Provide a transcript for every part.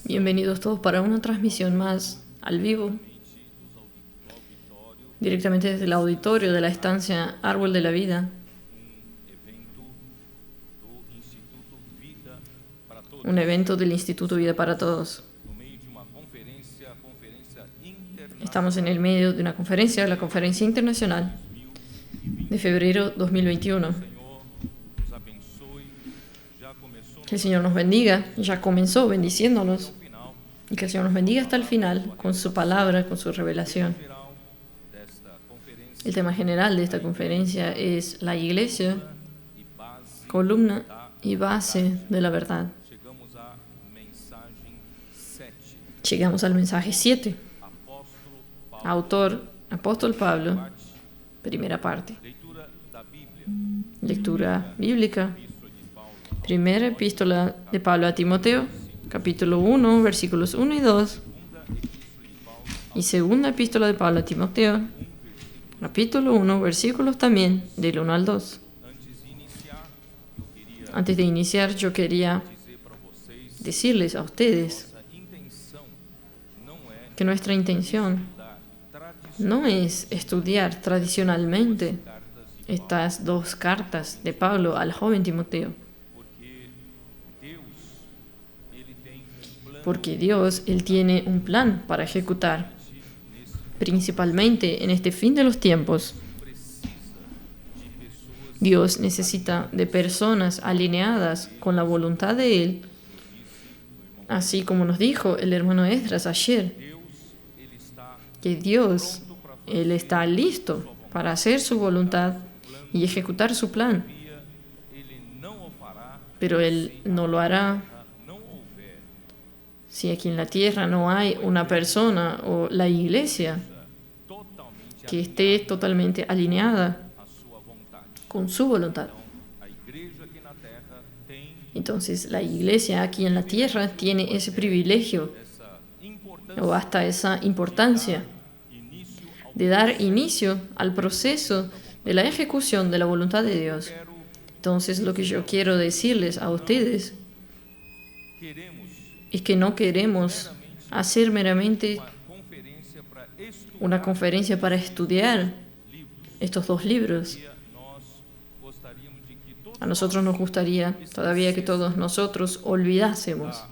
Bienvenidos todos para una transmisión más al vivo, directamente desde el auditorio de la estancia Árbol de la Vida, un evento del Instituto Vida para Todos. Estamos en el medio de una conferencia, la Conferencia Internacional de febrero 2021. Que el Señor nos bendiga, ya comenzó bendiciéndonos, y que el Señor nos bendiga hasta el final con su palabra, con su revelación. El tema general de esta conferencia es la Iglesia, columna y base de la verdad. Llegamos al mensaje 7. Autor, Apóstol Pablo, primera parte. Lectura bíblica. Primera epístola de Pablo a Timoteo, capítulo 1, versículos 1 y 2. Y segunda epístola de Pablo a Timoteo, capítulo 1, versículos también del 1 al 2. Antes de iniciar, yo quería decirles a ustedes que nuestra intención no es estudiar tradicionalmente estas dos cartas de Pablo al joven Timoteo. Porque Dios, Él tiene un plan para ejecutar, principalmente en este fin de los tiempos. Dios necesita de personas alineadas con la voluntad de Él, así como nos dijo el hermano Esdras ayer, que Dios, Él está listo para hacer su voluntad y ejecutar su plan, pero Él no lo hará si aquí en la tierra no hay una persona o la iglesia que esté totalmente alineada con su voluntad. Entonces la iglesia aquí en la tierra tiene ese privilegio o hasta esa importancia de dar inicio al proceso de la ejecución de la voluntad de Dios. Entonces lo que yo quiero decirles a ustedes es que no queremos hacer meramente una conferencia para estudiar estos dos libros. A nosotros nos gustaría todavía que todos nosotros olvidásemos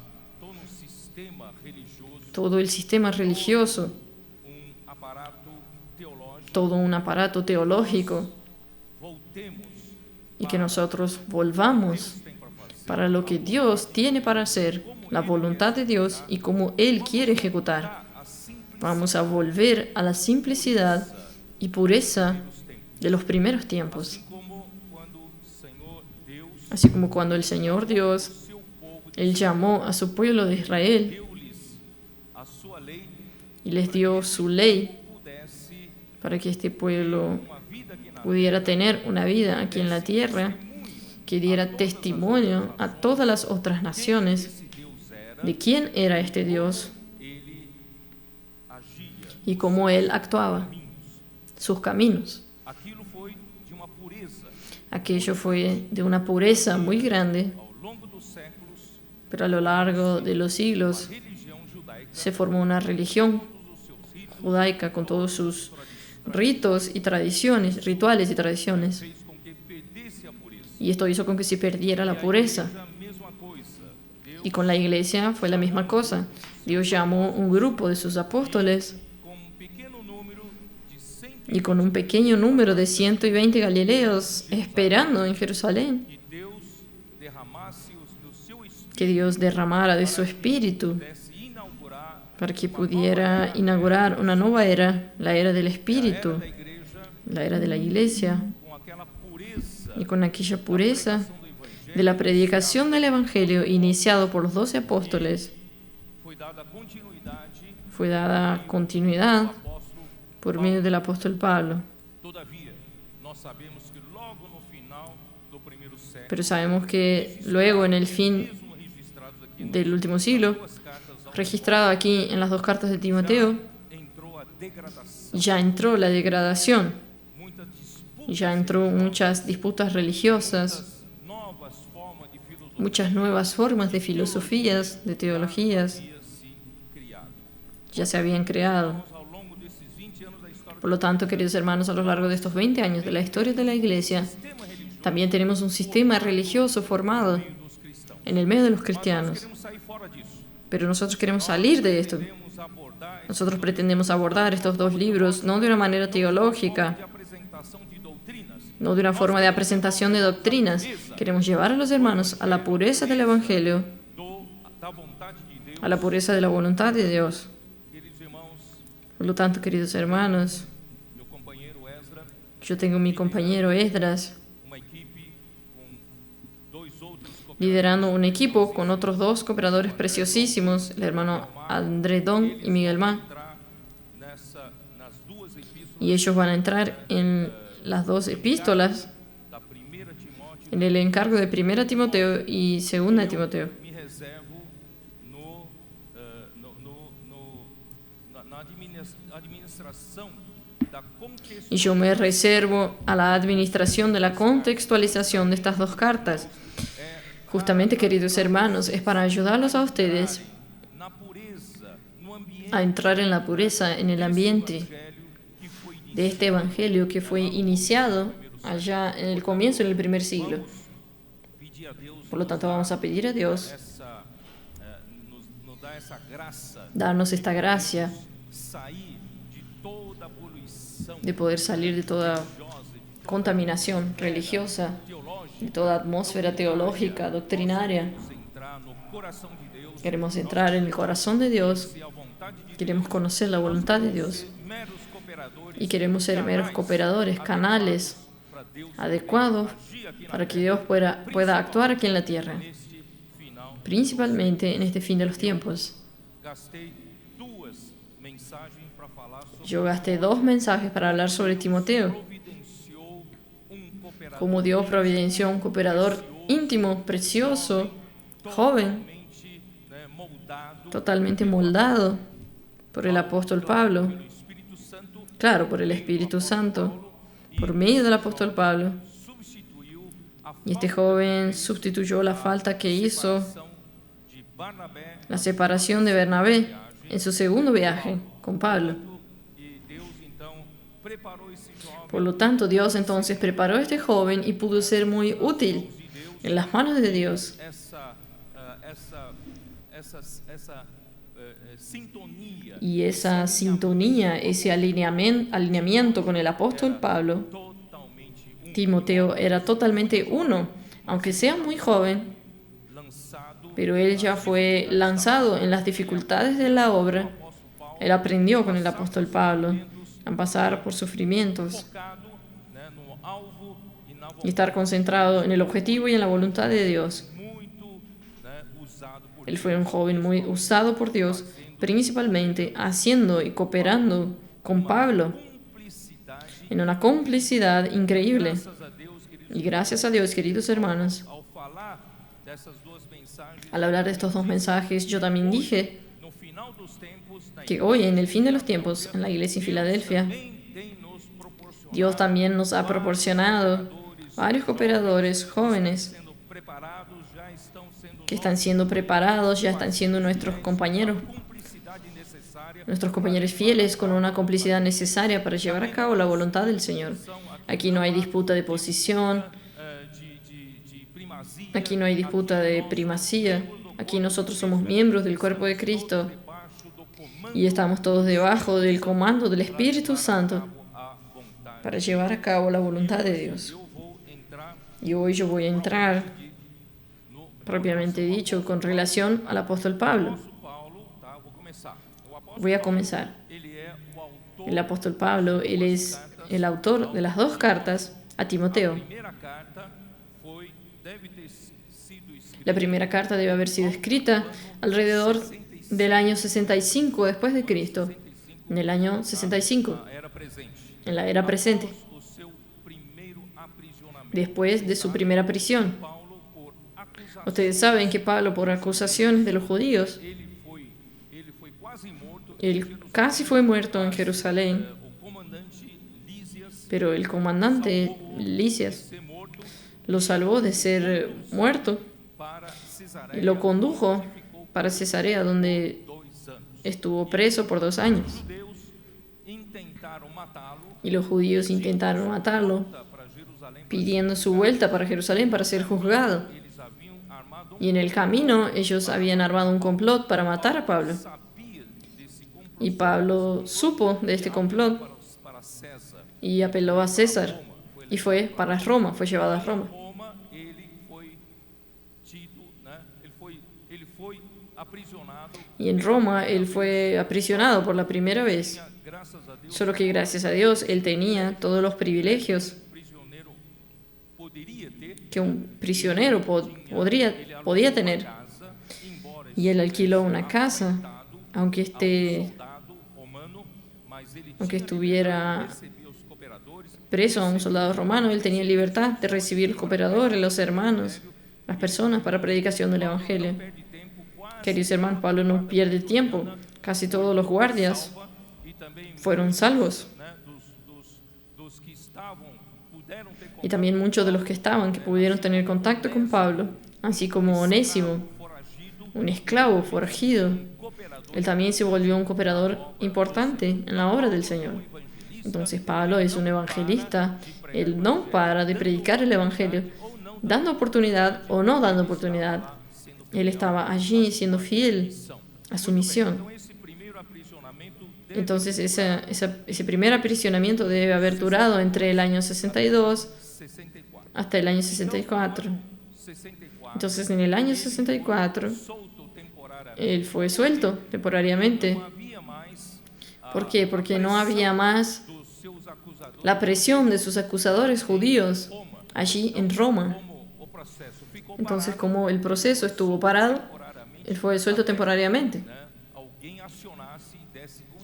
todo el sistema religioso, todo un aparato teológico, y que nosotros volvamos para lo que Dios tiene para hacer, la voluntad de Dios y cómo Él quiere ejecutar. Vamos a volver a la simplicidad y pureza de los primeros tiempos. Así como cuando el Señor Dios, Él llamó a su pueblo de Israel y les dio su ley para que este pueblo pudiera tener una vida aquí en la tierra que diera testimonio a todas las otras naciones de quién era este Dios y cómo Él actuaba, sus caminos. Aquello fue de una pureza muy grande, pero a lo largo de los siglos se formó una religión judaica con todos sus ritos y tradiciones, rituales y tradiciones. Y esto hizo con que se perdiera la pureza. Y con la iglesia fue la misma cosa. Dios llamó un grupo de sus apóstoles y con un pequeño número de 120 galileos esperando en Jerusalén que Dios derramara de su espíritu para que pudiera inaugurar una nueva era, la era del espíritu, la era de la iglesia, y con aquella pureza de la predicación del Evangelio iniciado por los 12 apóstoles, fue dada continuidad por medio del apóstol Pablo. Pero sabemos que luego, en el fin del último siglo, registrado aquí en las dos cartas de Timoteo, ya entró la degradación, ya entró muchas disputas religiosas, muchas nuevas formas de filosofías, de teologías, ya se habían creado. Por lo tanto, queridos hermanos, a lo largo de estos 20 años de la historia de la Iglesia, también tenemos un sistema religioso formado en el medio de los cristianos. Pero nosotros queremos salir de esto. Nosotros pretendemos abordar estos dos libros no de una manera teológica, no de una forma de presentación de doctrinas. Queremos llevar a los hermanos a la pureza del Evangelio, a la pureza de la voluntad de Dios. Por lo tanto, queridos hermanos, yo tengo mi compañero Esdras liderando un equipo con otros dos cooperadores preciosísimos, el hermano André Don y Miguel Ma. Y ellos van a entrar en las dos epístolas, en el encargo de 1 Timoteo y 2 Timoteo. Y yo me reservo a la administración de la contextualización de estas dos cartas. Justamente, queridos hermanos, es para ayudarlos a ustedes a entrar en la pureza, en el ambiente de este evangelio que fue iniciado allá en el comienzo, en el primer siglo. Por lo tanto, vamos a pedir a Dios darnos esta gracia de poder salir de toda contaminación religiosa, de toda atmósfera teológica, doctrinaria. Queremos entrar en el corazón de Dios, queremos conocer la voluntad de Dios y queremos ser meros cooperadores, canales adecuados para que Dios pueda actuar aquí en la tierra, principalmente en este fin de los tiempos. Yo gasté 2 mensajes para hablar sobre Timoteo, cómo Dios providenció un cooperador íntimo, precioso, joven, totalmente moldado por el apóstol Pablo, claro, por el Espíritu Santo, por medio del apóstol Pablo. Y este joven sustituyó la falta que hizo la separación de Bernabé en su segundo viaje con Pablo. Por lo tanto, Dios entonces preparó a este joven y pudo ser muy útil en las manos de Dios. Y esa sintonía, ese alineamiento con el apóstol Pablo, Timoteo era totalmente uno, aunque sea muy joven, pero él ya fue lanzado en las dificultades de la obra. Él aprendió con el apóstol Pablo a pasar por sufrimientos y estar concentrado en el objetivo y en la voluntad de Dios. Él fue un joven muy usado por Dios, principalmente haciendo y cooperando con Pablo en una complicidad increíble. Y gracias a Dios, queridos hermanos, al hablar de estos 2 mensajes, yo también dije que hoy, en el fin de los tiempos, en la iglesia en Filadelfia, Dios también nos ha proporcionado varios cooperadores jóvenes que están siendo preparados, ya están siendo nuestros compañeros fieles con una complicidad necesaria para llevar a cabo la voluntad del Señor. Aquí no hay disputa de posición, aquí no hay disputa de primacía, aquí nosotros somos miembros del cuerpo de Cristo y estamos todos debajo del comando del Espíritu Santo para llevar a cabo la voluntad de Dios. Y hoy yo voy a entrar, propiamente dicho, con relación al apóstol Pablo. Voy a comenzar. El apóstol Pablo, él es el autor de las 2 cartas a Timoteo. La primera carta debe haber sido escrita alrededor del año 65 después de Cristo, en el año 65, en la era presente, después de su primera prisión. Ustedes saben que Pablo, por acusaciones de los judíos, él casi fue muerto en Jerusalén, pero el comandante Lisias lo salvó de ser muerto y lo condujo para Cesarea, donde estuvo preso por 2 años. Y los judíos intentaron matarlo, pidiendo su vuelta para Jerusalén para ser juzgado. Y en el camino ellos habían armado un complot para matar a Pablo. Y Pablo supo de este complot y apeló a César y fue para Roma, fue llevado a Roma. Y en Roma él fue aprisionado por la primera vez. Solo que gracias a Dios él tenía todos los privilegios que un prisionero podía tener. Y él alquiló una casa, aunque estuviera preso a un soldado romano, él tenía libertad de recibir los cooperadores, los hermanos, las personas para predicación del Evangelio. Queridos hermanos, Pablo no pierde tiempo. Casi todos los guardias fueron salvos. Y también muchos de los que pudieron tener contacto con Pablo, así como Onésimo, un esclavo forajido. Él también se volvió un cooperador importante en la obra del Señor. Entonces Pablo es un evangelista. Él no para de predicar el Evangelio, dando oportunidad o no dando oportunidad. Él estaba allí siendo fiel a su misión. Entonces ese primer aprisionamiento debe haber durado entre el año 62 hasta el año 64. Entonces en el año 64 él fue suelto temporariamente. ¿Por qué? Porque no había más la presión de sus acusadores judíos allí en Roma. Entonces, como el proceso estuvo parado, él fue suelto temporariamente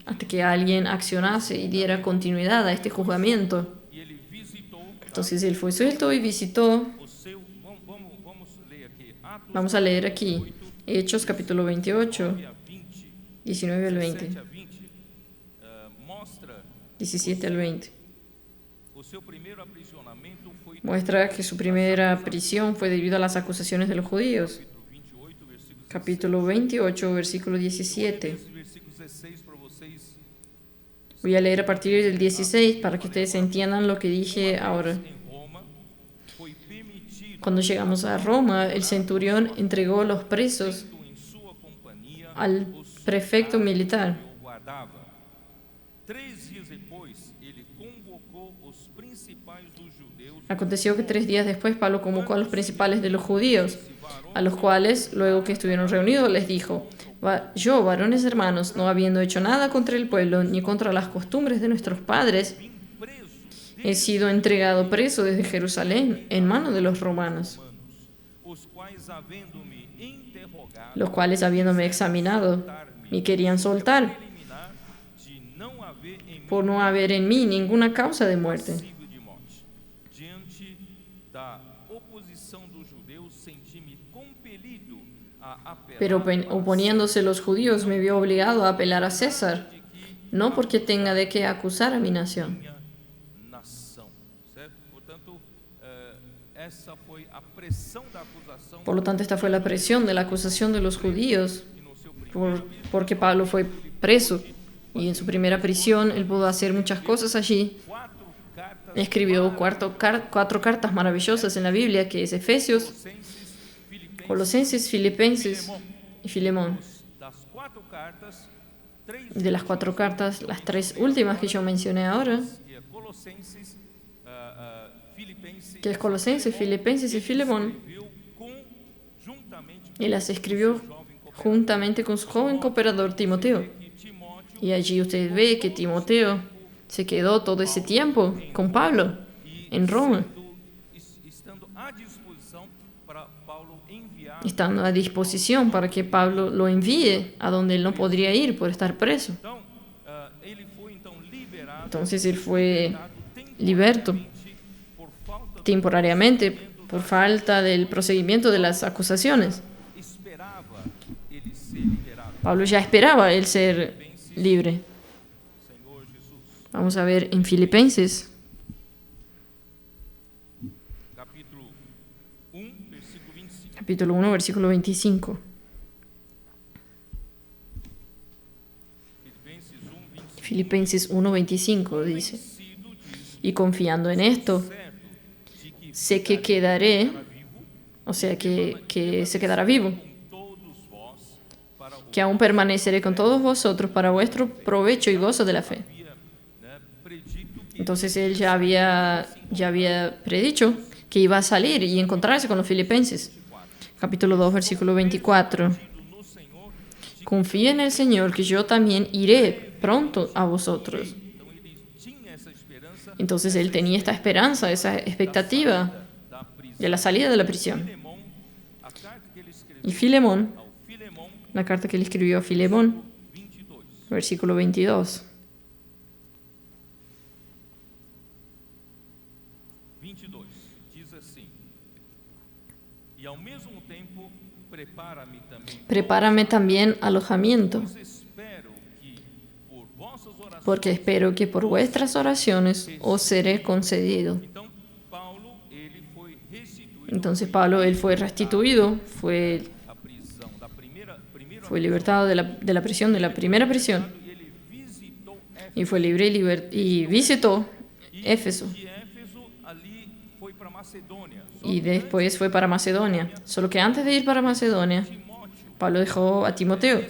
hasta que alguien accionase y diera continuidad a este juzgamiento. Entonces él fue suelto y visitó. Vamos a leer aquí Hechos capítulo 28, 19 al 20. 17 al 20. Muestra que su primera prisión fue debido a las acusaciones de los judíos. Capítulo 28, versículo 17. Voy a leer a partir del 16 para que ustedes entiendan lo que dije ahora. Cuando llegamos a Roma, el centurión entregó los presos al prefecto militar. Aconteció que 3 días después Pablo convocó a los principales de los judíos, a los cuales, luego que estuvieron reunidos, les dijo: yo, varones hermanos, no habiendo hecho nada contra el pueblo ni contra las costumbres de nuestros padres, he sido entregado preso desde Jerusalén en manos de los romanos, los cuales, habiéndome examinado, me querían soltar por no haber en mí ninguna causa de muerte. Pero oponiéndose los judíos, me vio obligado a apelar a César, no porque tenga de qué acusar a mi nación. Por lo tanto, esta fue la presión de la acusación de los judíos, porque Pablo fue preso y en su primera prisión él pudo hacer muchas cosas allí. Escribió 4 cartas maravillosas en la Biblia, que es Efesios, Colosenses, Filipenses y Filemón. De las 4 cartas, las 3 últimas que yo mencioné ahora, que es Colosenses, Filipenses y Filemón, y las escribió juntamente con su joven cooperador Timoteo. Y allí usted ve que Timoteo se quedó todo ese tiempo con Pablo en Roma. estando a disposición para que Pablo lo envíe a donde él no podría ir por estar preso. Entonces él fue liberto temporariamente por falta del procedimiento de las acusaciones. Pablo ya esperaba el ser libre. Vamos a ver en Filipenses. Capítulo 1, versículo 25. Filipenses 1, 25 dice: y confiando en esto, sé que quedaré, o sea, que se quedará vivo, que aún permaneceré con todos vosotros para vuestro provecho y gozo de la fe. Entonces él ya había predicho que iba a salir y encontrarse con los filipenses. Capítulo 2, versículo 24. Confía en el Señor, que yo también iré pronto a vosotros. Entonces él tenía esta esperanza, esa expectativa de la salida de la prisión. Y Filemón, la carta que él escribió a Filemón, versículo 22. Prepárame también alojamiento, porque espero que por vuestras oraciones os seré concedido. Entonces Pablo, él fue restituido, fue libertado de la prisión, de la primera prisión, y fue libre y visitó Éfeso. Y después fue para Macedonia. Solo que antes de ir para Macedonia, Pablo dejó a Timoteo.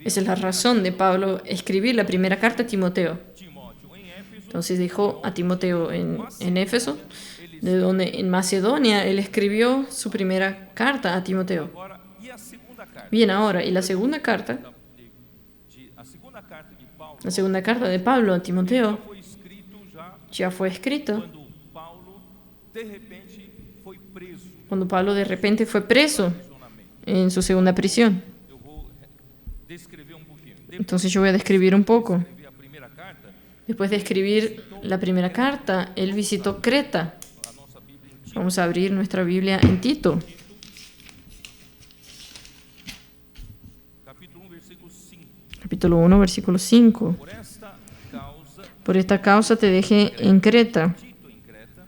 Esa es la razón de Pablo escribir la primera carta a Timoteo. Entonces dejó a Timoteo en Éfeso, de donde en Macedonia él escribió su primera carta a Timoteo. Bien, ahora, y la segunda carta de Pablo a Timoteo ya fue escrito cuando Pablo de repente fue preso en su segunda prisión. Entonces yo voy a describir un poco. Después de escribir la primera carta, él visitó Creta. Vamos a abrir nuestra Biblia en Tito. Capítulo 1, versículo 5. Por esta causa te dejé en Creta.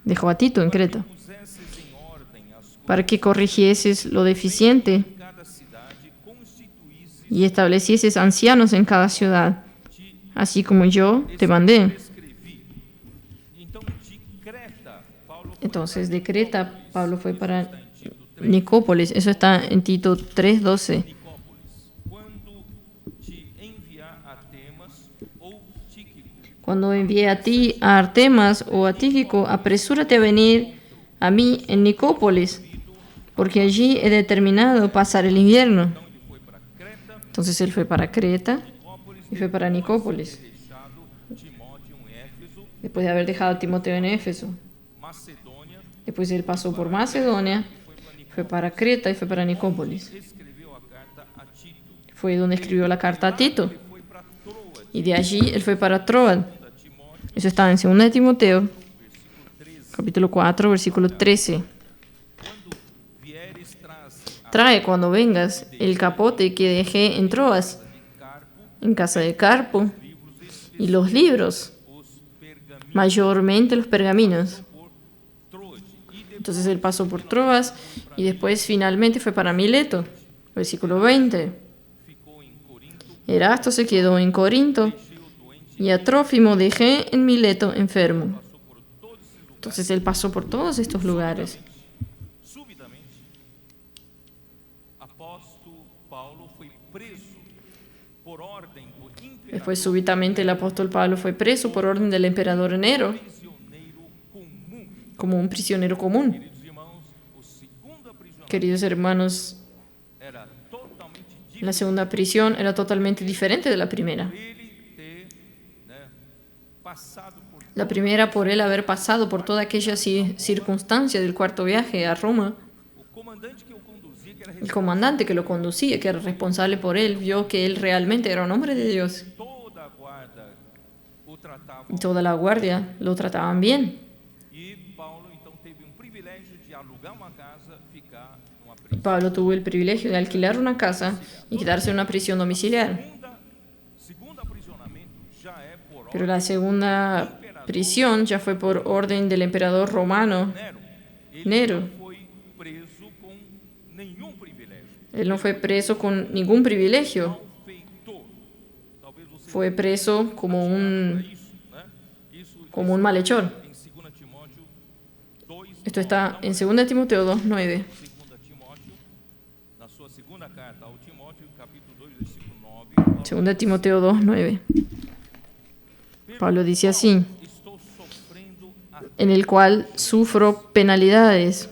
Dejó a Tito en Creta, para que corrigieses lo deficiente y establecieses ancianos en cada ciudad, así como yo te mandé. Entonces, de Creta, Pablo fue para Nicópolis. Eso está en Tito 3:12. Cuando envié a ti, a Artemas o a Tíquico, apresúrate a venir a mí en Nicópolis, porque allí he determinado pasar el invierno. Entonces él fue para Creta y fue para Nicópolis, después de haber dejado a Timoteo en Éfeso. Después él pasó por Macedonia, fue para Creta y fue para Nicópolis. Fue donde escribió la carta a Tito. Y de allí él fue para Troas. Eso está en 2 de Timoteo, capítulo 4, versículo 13. Trae cuando vengas el capote que dejé en Troas, en casa de Carpo, y los libros, mayormente los pergaminos. Entonces él pasó por Troas y después finalmente fue para Mileto, versículo 20. Erasto se quedó en Corinto y a Trófimo dejé en Mileto enfermo. Entonces él pasó por todos estos lugares. Después súbitamente el apóstol Pablo fue preso por orden del emperador Nero, como un prisionero común. Queridos hermanos, la segunda prisión era totalmente diferente de la primera. La primera por él haber pasado por toda aquella circunstancia del cuarto viaje a Roma. El comandante que lo conducía, que era responsable por él, vio que él realmente era un hombre de Dios. Y toda la guardia lo trataban bien. Pablo tuvo el privilegio de alquilar una casa y quedarse en una prisión domiciliar. Pero la segunda prisión ya fue por orden del emperador romano Nero. Él no fue preso con ningún privilegio. Fue preso como un malhechor. Esto está en 2 Timoteo 2:9. 2 Timoteo 2:9. Pablo dice así: en el cual sufro penalidades,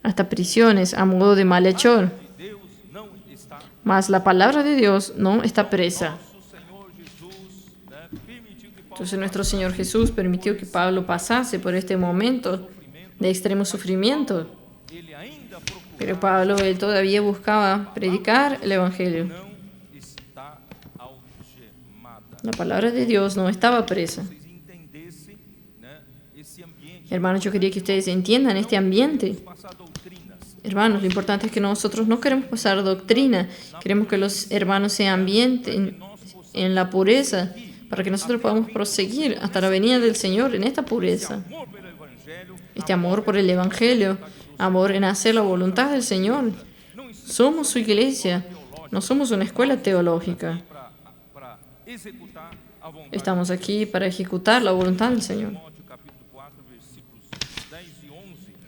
hasta prisiones, a modo de malhechor. Mas la palabra de Dios no está presa. Entonces nuestro Señor Jesús permitió que Pablo pasase por este momento de extremo sufrimiento. Pero Pablo, él todavía buscaba predicar el Evangelio. La palabra de Dios no estaba presa. Hermanos, yo quería que ustedes entiendan este ambiente. Hermanos, lo importante es que nosotros no queremos pasar doctrina. Queremos que los hermanos se ambienten en la pureza para que nosotros podamos proseguir hasta la venida del Señor en esta pureza. Este amor por el Evangelio, amor en hacer la voluntad del Señor. Somos su iglesia, no somos una escuela teológica. Estamos aquí para ejecutar la voluntad del Señor.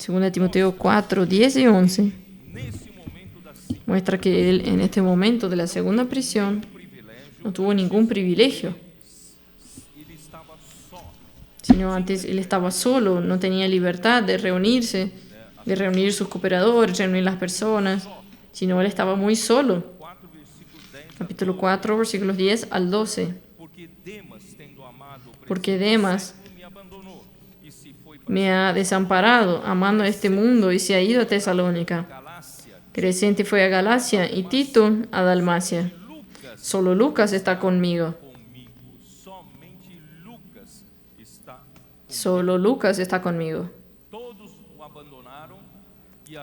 2 Timoteo 4, 10 y 11 muestra que él en este momento de la segunda prisión no tuvo ningún privilegio, sino antes él estaba solo, no tenía libertad de reunirse, de reunir sus cooperadores, reunir las personas, sino él estaba muy solo. Capítulo 4, versículos 10 al 12. Porque Demas me ha desamparado, amando a este mundo, y se ha ido a Tesalónica. Crescente fue a Galacia y Tito a Dalmacia. Solo Lucas está conmigo. Solo Lucas está conmigo.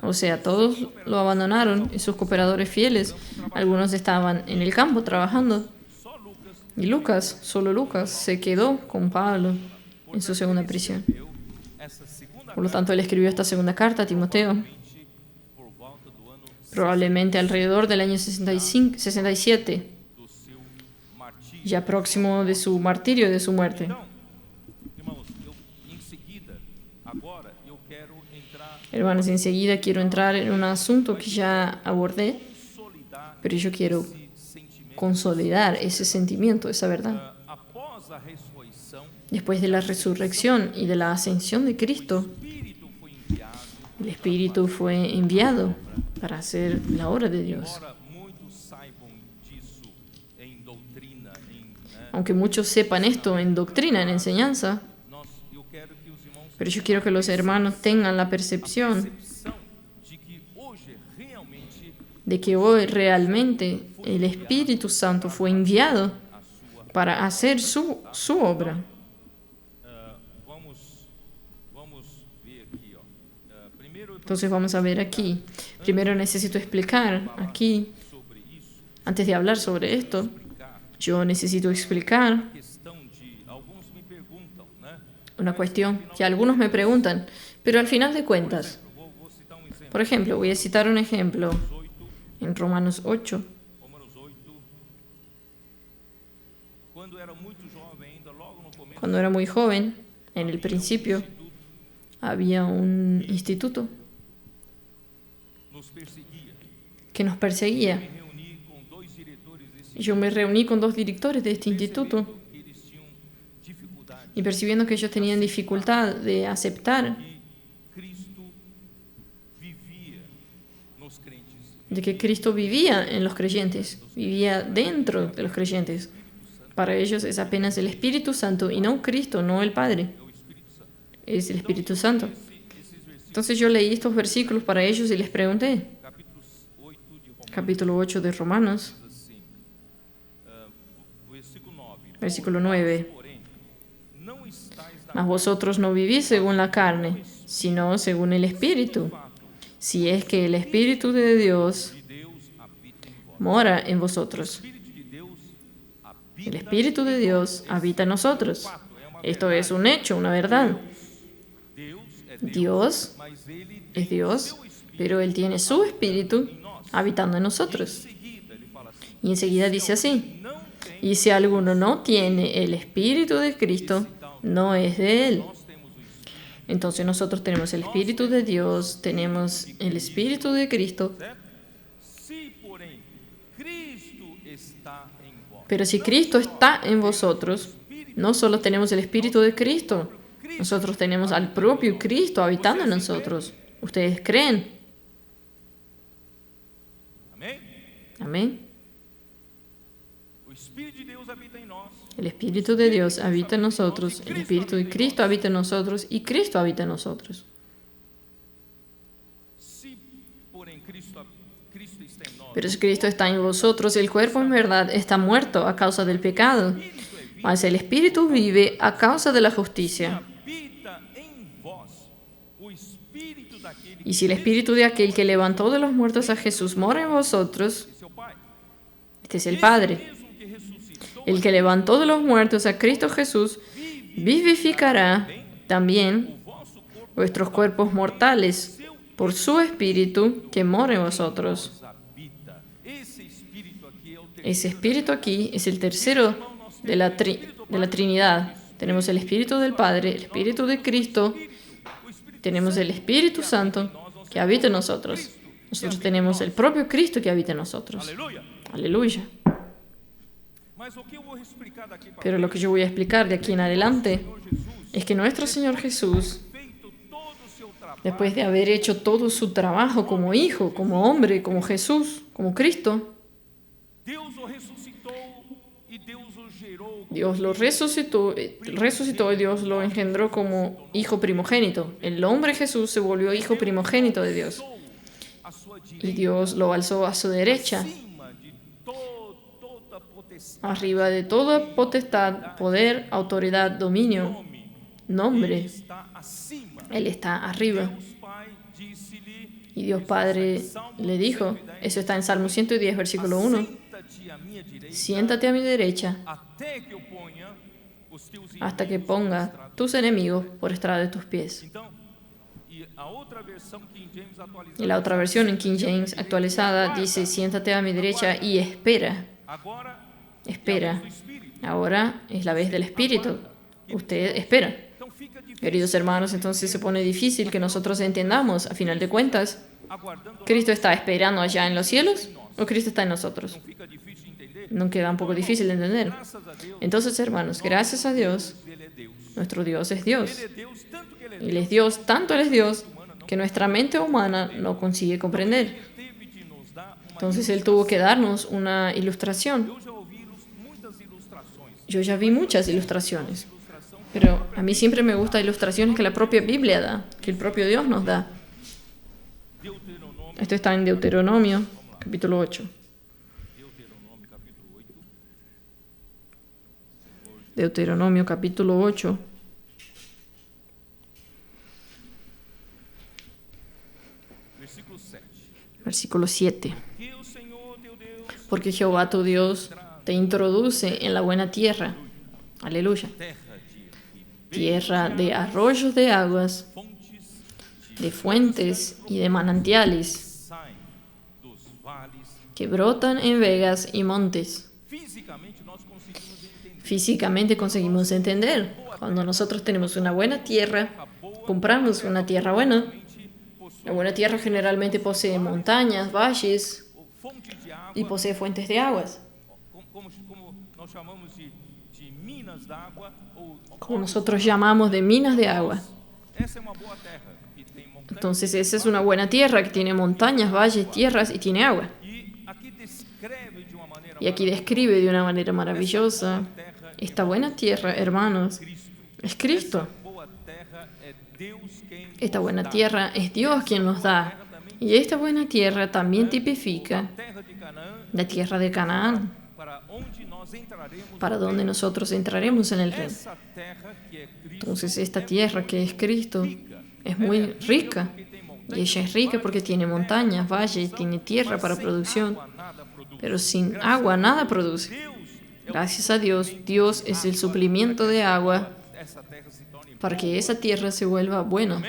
O sea, todos lo abandonaron y sus cooperadores fieles, algunos estaban en el campo trabajando. Y Lucas, solo Lucas, se quedó con Pablo en su segunda prisión. Por lo tanto, él escribió esta segunda carta a Timoteo, probablemente alrededor del año 67, ya próximo de su martirio, de su muerte. Hermanos, enseguida quiero entrar en un asunto que ya abordé, pero yo quiero consolidar ese sentimiento, esa verdad. Después de la resurrección y de la ascensión de Cristo, el Espíritu fue enviado para hacer la obra de Dios. Aunque muchos sepan esto en doctrina, en enseñanza, pero yo quiero que los hermanos tengan la percepción de que hoy realmente el Espíritu Santo fue enviado para hacer su obra. Entonces vamos a ver aquí. Primero necesito explicar aquí, antes de hablar sobre esto, yo necesito explicar una cuestión que algunos me preguntan, pero al final de cuentas, por ejemplo, voy a citar un ejemplo en Romanos 8. Cuando era muy joven, en el principio, había un instituto que nos perseguía. Yo me reuní con 2 directores de este instituto y percibiendo que ellos tenían dificultad de aceptar de que Cristo vivía en los creyentes, vivía dentro de los creyentes. Para ellos es apenas el Espíritu Santo y no Cristo, no el Padre. Es el Espíritu Santo. Entonces yo leí estos versículos para ellos y les pregunté. Capítulo 8 de Romanos, versículo 9. Mas vosotros no vivís según la carne, sino según el Espíritu. Si es que el Espíritu de Dios mora en vosotros. El Espíritu de Dios habita en nosotros. Esto es un hecho, una verdad. Dios es Dios, pero Él tiene su Espíritu habitando en nosotros. Y enseguida dice así: y si alguno no tiene el Espíritu de Cristo, no es de Él. Entonces nosotros tenemos el Espíritu de Dios, tenemos el Espíritu de Cristo. Pero si Cristo está en vosotros, no solo tenemos el Espíritu de Cristo, nosotros tenemos al propio Cristo habitando en nosotros. ¿Ustedes creen? Amén. El Espíritu de Dios habita en nosotros, el Espíritu de Cristo habita en nosotros y Cristo habita en nosotros. Pero si Cristo está en vosotros, el cuerpo en verdad está muerto a causa del pecado, mas el Espíritu vive a causa de la justicia. Y si el Espíritu de aquel que levantó de los muertos a Jesús mora en vosotros, este es el Padre. El que levantó de los muertos a Cristo Jesús vivificará también vuestros cuerpos mortales por su Espíritu que mora en vosotros. Ese Espíritu aquí es el tercero de la Trinidad. Tenemos el Espíritu del Padre, el Espíritu de Cristo, tenemos el Espíritu Santo que habita en nosotros. Nosotros tenemos el propio Cristo que habita en nosotros. Aleluya. Pero lo que yo voy a explicar de aquí en adelante es que nuestro Señor Jesús, después de haber hecho todo su trabajo como hijo, como hombre, como Jesús, como Cristo, Dios lo resucitó y Dios lo engendró como hijo primogénito. El hombre Jesús se volvió hijo primogénito de Dios. Y Dios lo alzó a su derecha, arriba de toda potestad, poder, autoridad, dominio, nombre. Él está arriba. Y Dios Padre le dijo, eso está en Salmo 110, versículo 1, siéntate a mi derecha hasta que ponga tus enemigos por estrado de tus pies. Y la otra versión en King James actualizada dice, siéntate a mi derecha y espera. Espera. Ahora es la vez del Espíritu. Usted espera. Queridos hermanos, entonces se pone difícil que nosotros entendamos, a final de cuentas, ¿Cristo está esperando allá en los cielos o Cristo está en nosotros? No queda un poco difícil de entender. Entonces, hermanos, gracias a Dios, nuestro Dios es Dios. Él es Dios, tanto Él es Dios, que nuestra mente humana no consigue comprender. Entonces, Él tuvo que darnos una ilustración. Yo ya vi muchas ilustraciones, pero a mí siempre me gustan ilustraciones que la propia Biblia da, que el propio Dios nos da. Esto está en Deuteronomio, capítulo 8. Deuteronomio, capítulo 8. Versículo 7. Porque Jehová tu Dios te introduce en la buena tierra. Aleluya. Tierra de arroyos de aguas, de fuentes y de manantiales que brotan en vegas y montes. Físicamente conseguimos entender. Cuando nosotros tenemos una buena tierra, compramos una tierra buena. La buena tierra generalmente posee montañas, valles y posee fuentes de aguas. Como nosotros llamamos de minas de agua. Entonces esa es una buena tierra que tiene montañas, valles, tierras y tiene agua. Y aquí describe de una manera maravillosa esta buena tierra, hermanos, es Cristo. Esta buena tierra es Dios quien nos da. Y esta buena tierra también tipifica la tierra de Canaán, para donde nosotros entraremos en el reino. Entonces, esta tierra que es Cristo es muy rica. Y ella es rica porque tiene montañas, valles, tiene tierra para producción. Pero sin agua nada produce. Gracias a Dios, Dios es el suplimiento de agua para que esa tierra se vuelva buena.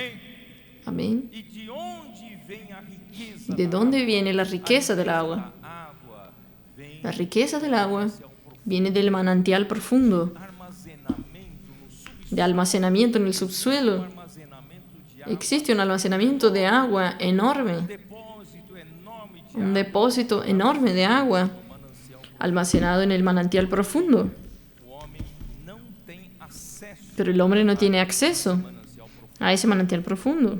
Amén. ¿De dónde viene la riqueza del agua? La riqueza del agua viene del manantial profundo, de almacenamiento en el subsuelo. Existe un almacenamiento de agua enorme, un depósito enorme de agua almacenado en el manantial profundo. Pero el hombre no tiene acceso a ese manantial profundo.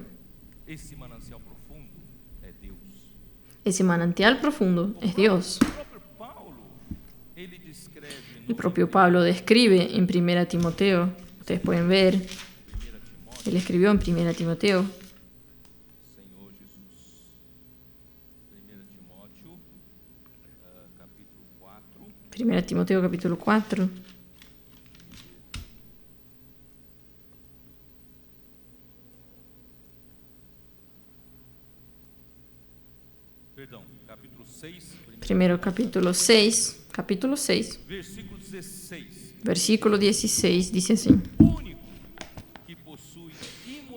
Ese manantial profundo es Dios. El propio Pablo describe en 1 Timoteo, ustedes pueden ver, él escribió en 1 Timoteo, 1 Timoteo capítulo 4. Primero capítulo 6, versículo 16, dice así: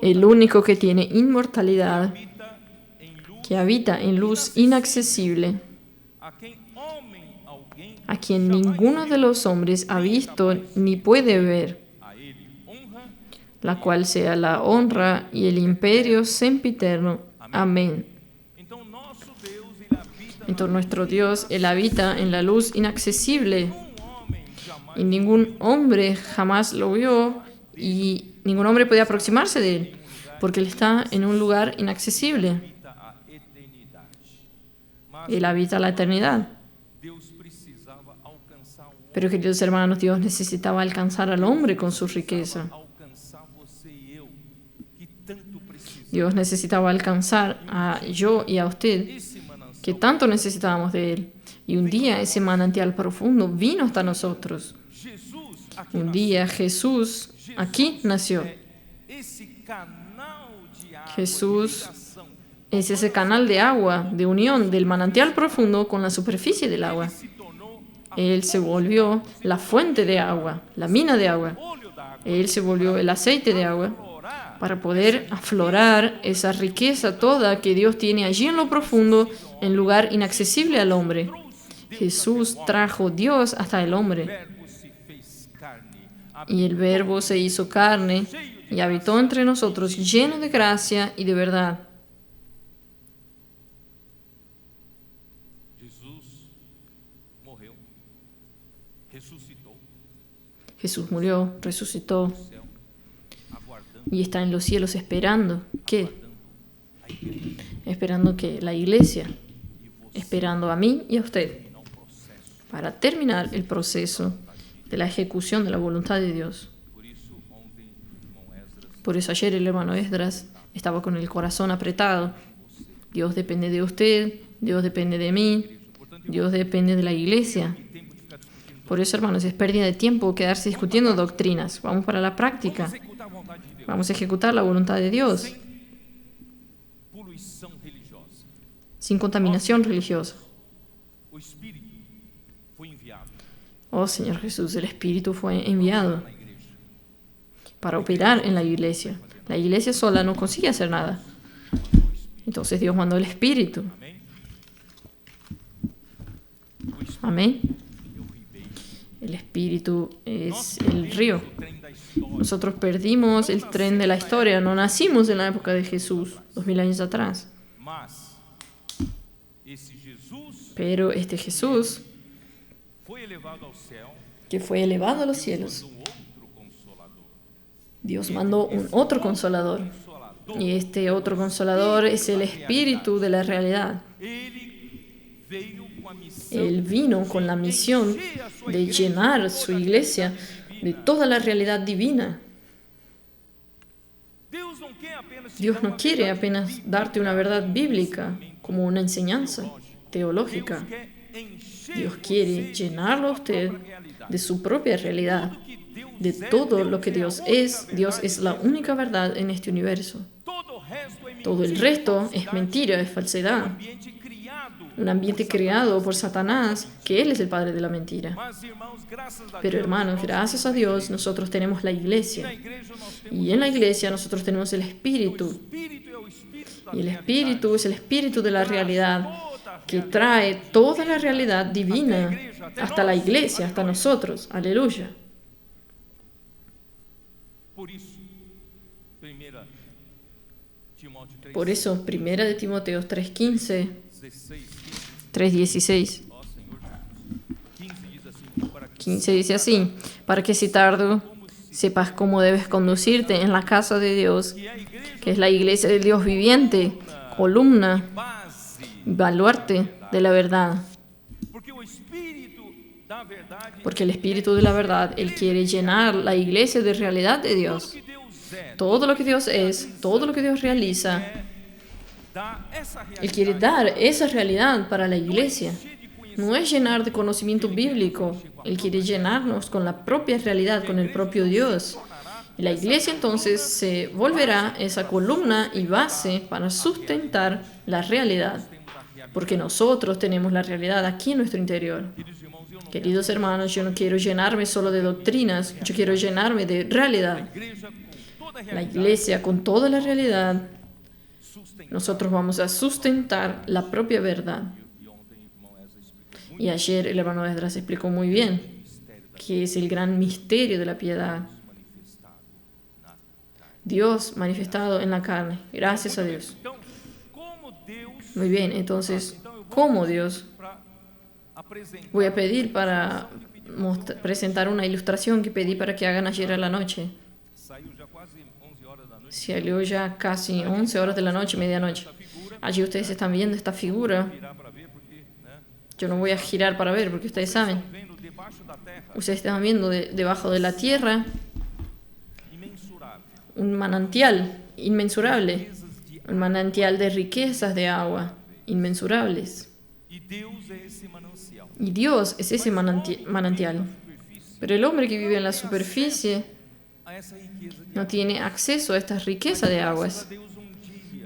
el único que tiene inmortalidad, que habita en luz inaccesible, a quien ninguno de los hombres ha visto ni puede ver, la cual sea la honra y el imperio sempiterno. Amén. Entonces nuestro Dios, Él habita en la luz inaccesible y ningún hombre jamás lo vio y ningún hombre podía aproximarse de Él porque Él está en un lugar inaccesible. Él habita la eternidad. Pero, queridos hermanos, Dios necesitaba alcanzar al hombre con su riqueza. Dios necesitaba alcanzar a yo y a usted, que tanto necesitábamos de Él. Y un día ese manantial profundo vino hasta nosotros. Un día Jesús aquí nació. Jesús es ese canal de agua, de unión del manantial profundo con la superficie del agua. Él se volvió la fuente de agua, la mina de agua. Él se volvió el aceite de agua para poder aflorar esa riqueza toda que Dios tiene allí en lo profundo, en lugar inaccesible al hombre. Jesús trajo Dios hasta el hombre. Y el Verbo se hizo carne y habitó entre nosotros, lleno de gracia y de verdad. Jesús murió, resucitó y está en los cielos esperando. ¿Qué? Esperando que la iglesia, esperando a mí y a usted, para terminar el proceso de la ejecución de la voluntad de Dios. Por eso ayer el hermano Esdras estaba con el corazón apretado. Dios depende de usted, Dios depende de mí, Dios depende de la iglesia. Por eso, hermanos, es pérdida de tiempo quedarse discutiendo doctrinas. Vamos para la práctica. Vamos a ejecutar la voluntad de Dios. Sin contaminación religiosa. Oh Señor Jesús, el Espíritu fue enviado para operar en la iglesia. La iglesia sola no consigue hacer nada. Entonces Dios mandó el Espíritu. Amén. El Espíritu es el río. Nosotros perdimos el tren de la historia. No nacimos en la época de Jesús, 2000 años atrás. Pero este Jesús, que fue elevado a los cielos, Dios mandó un otro consolador. Y este otro consolador es el Espíritu de la realidad. Él vino con la misión de llenar su iglesia de toda la realidad divina. Dios no quiere apenas darte una verdad bíblica como una enseñanza teológica. Dios quiere llenarlo a usted de su propia realidad, de todo lo que Dios es. Dios es la única verdad en este universo. Todo el resto es mentira, es falsedad. Un ambiente creado por Satanás, que Él es el padre de la mentira. Pero hermanos, gracias a Dios, nosotros tenemos la iglesia. Y en la iglesia nosotros tenemos el Espíritu. Y el Espíritu es el Espíritu de la realidad, que trae toda la realidad divina hasta la iglesia, hasta nosotros. Aleluya. Por eso, 1 de Timoteo 3:15, 3:16. 15 dice así: para que si tardo sepas cómo debes conducirte en la casa de Dios, que es la iglesia del Dios viviente, columna, baluarte de la verdad. Porque el Espíritu de la verdad, Él quiere llenar la iglesia de realidad de Dios. Todo lo que Dios es, todo lo que Dios realiza, Él quiere dar esa realidad para la iglesia. No es llenar de conocimiento bíblico. Él quiere llenarnos con la propia realidad, con el propio Dios. Y la iglesia entonces se volverá esa columna y base para sustentar la realidad. Porque nosotros tenemos la realidad aquí en nuestro interior. Queridos hermanos, yo no quiero llenarme solo de doctrinas, yo quiero llenarme de realidad. La iglesia con toda la realidad, nosotros vamos a sustentar la propia verdad. Y ayer el hermano Esdras explicó muy bien que es el gran misterio de la piedad. Dios manifestado en la carne. Gracias a Dios. Muy bien, entonces, ¿cómo Dios? Voy a pedir para presentar una ilustración que pedí para que hagan ayer a la noche. Salió ya casi 11 horas de la noche, medianoche. Allí ustedes están viendo esta figura. Yo no voy a girar para ver, porque ustedes saben. Ustedes están viendo debajo de la tierra un manantial inmensurable. Un manantial de riquezas de agua inmensurables. Y Dios es ese manantial. Pero el hombre que vive en la superficie no tiene acceso a estas riquezas de aguas.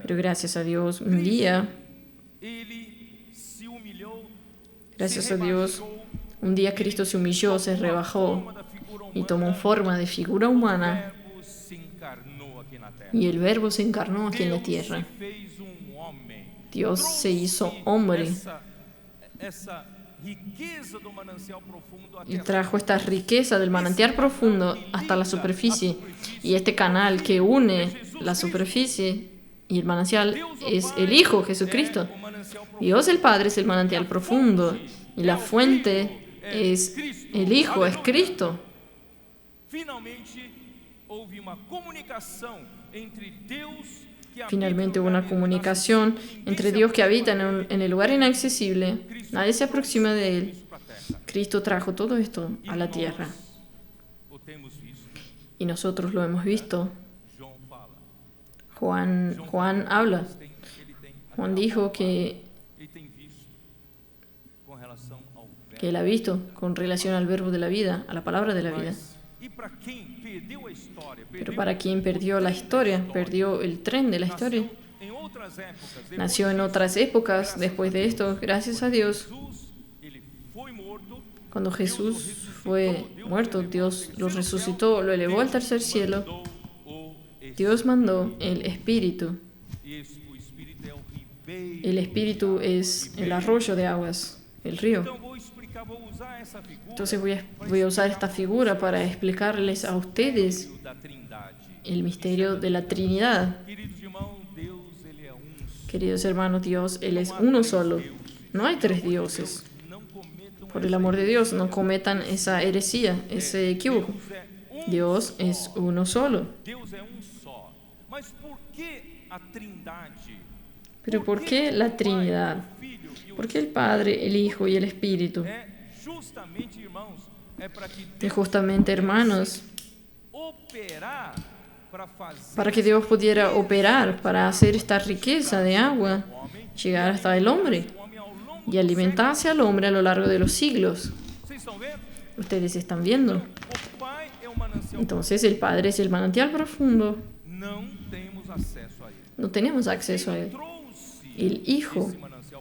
Pero gracias a Dios, un día, Cristo se humilló, se rebajó y tomó forma de figura humana. Y el Verbo se encarnó aquí en la tierra. Dios se hizo hombre y trajo esta riqueza del manantial profundo hasta la superficie. Y este canal que une la superficie y el manantial es el Hijo, Jesucristo. Dios el Padre es el manantial profundo y la fuente es el Hijo, es Cristo. Finalmente hubo una comunicación entre Dios que habita en el lugar inaccesible. Nadie se aproxima de Él. Cristo trajo todo esto a la tierra. Y nosotros lo hemos visto. Juan habla. Juan dijo que él ha visto con relación al verbo de la vida, a la palabra de la vida. Pero para quien perdió la historia, perdió el tren de la historia, nació en otras épocas después de esto, gracias a Dios. Cuando Jesús fue muerto, Dios lo resucitó, lo elevó al tercer cielo. Dios mandó el Espíritu. El Espíritu es el arroyo de aguas, el río. Entonces voy a usar esta figura para explicarles a ustedes el misterio de la Trinidad. Queridos hermanos, Dios, Él es uno solo. No hay tres dioses. Por el amor de Dios, no cometan esa heresía, ese equívoco. Dios es uno solo. Pero ¿por qué la Trinidad? Porque el Padre, el Hijo y el Espíritu. Y justamente, hermanos, para que Dios pudiera operar, para hacer esta riqueza de agua, llegar hasta el hombre y alimentarse al hombre a lo largo de los siglos. Ustedes están viendo. Entonces el Padre es el manantial profundo. No tenemos acceso a él. El Hijo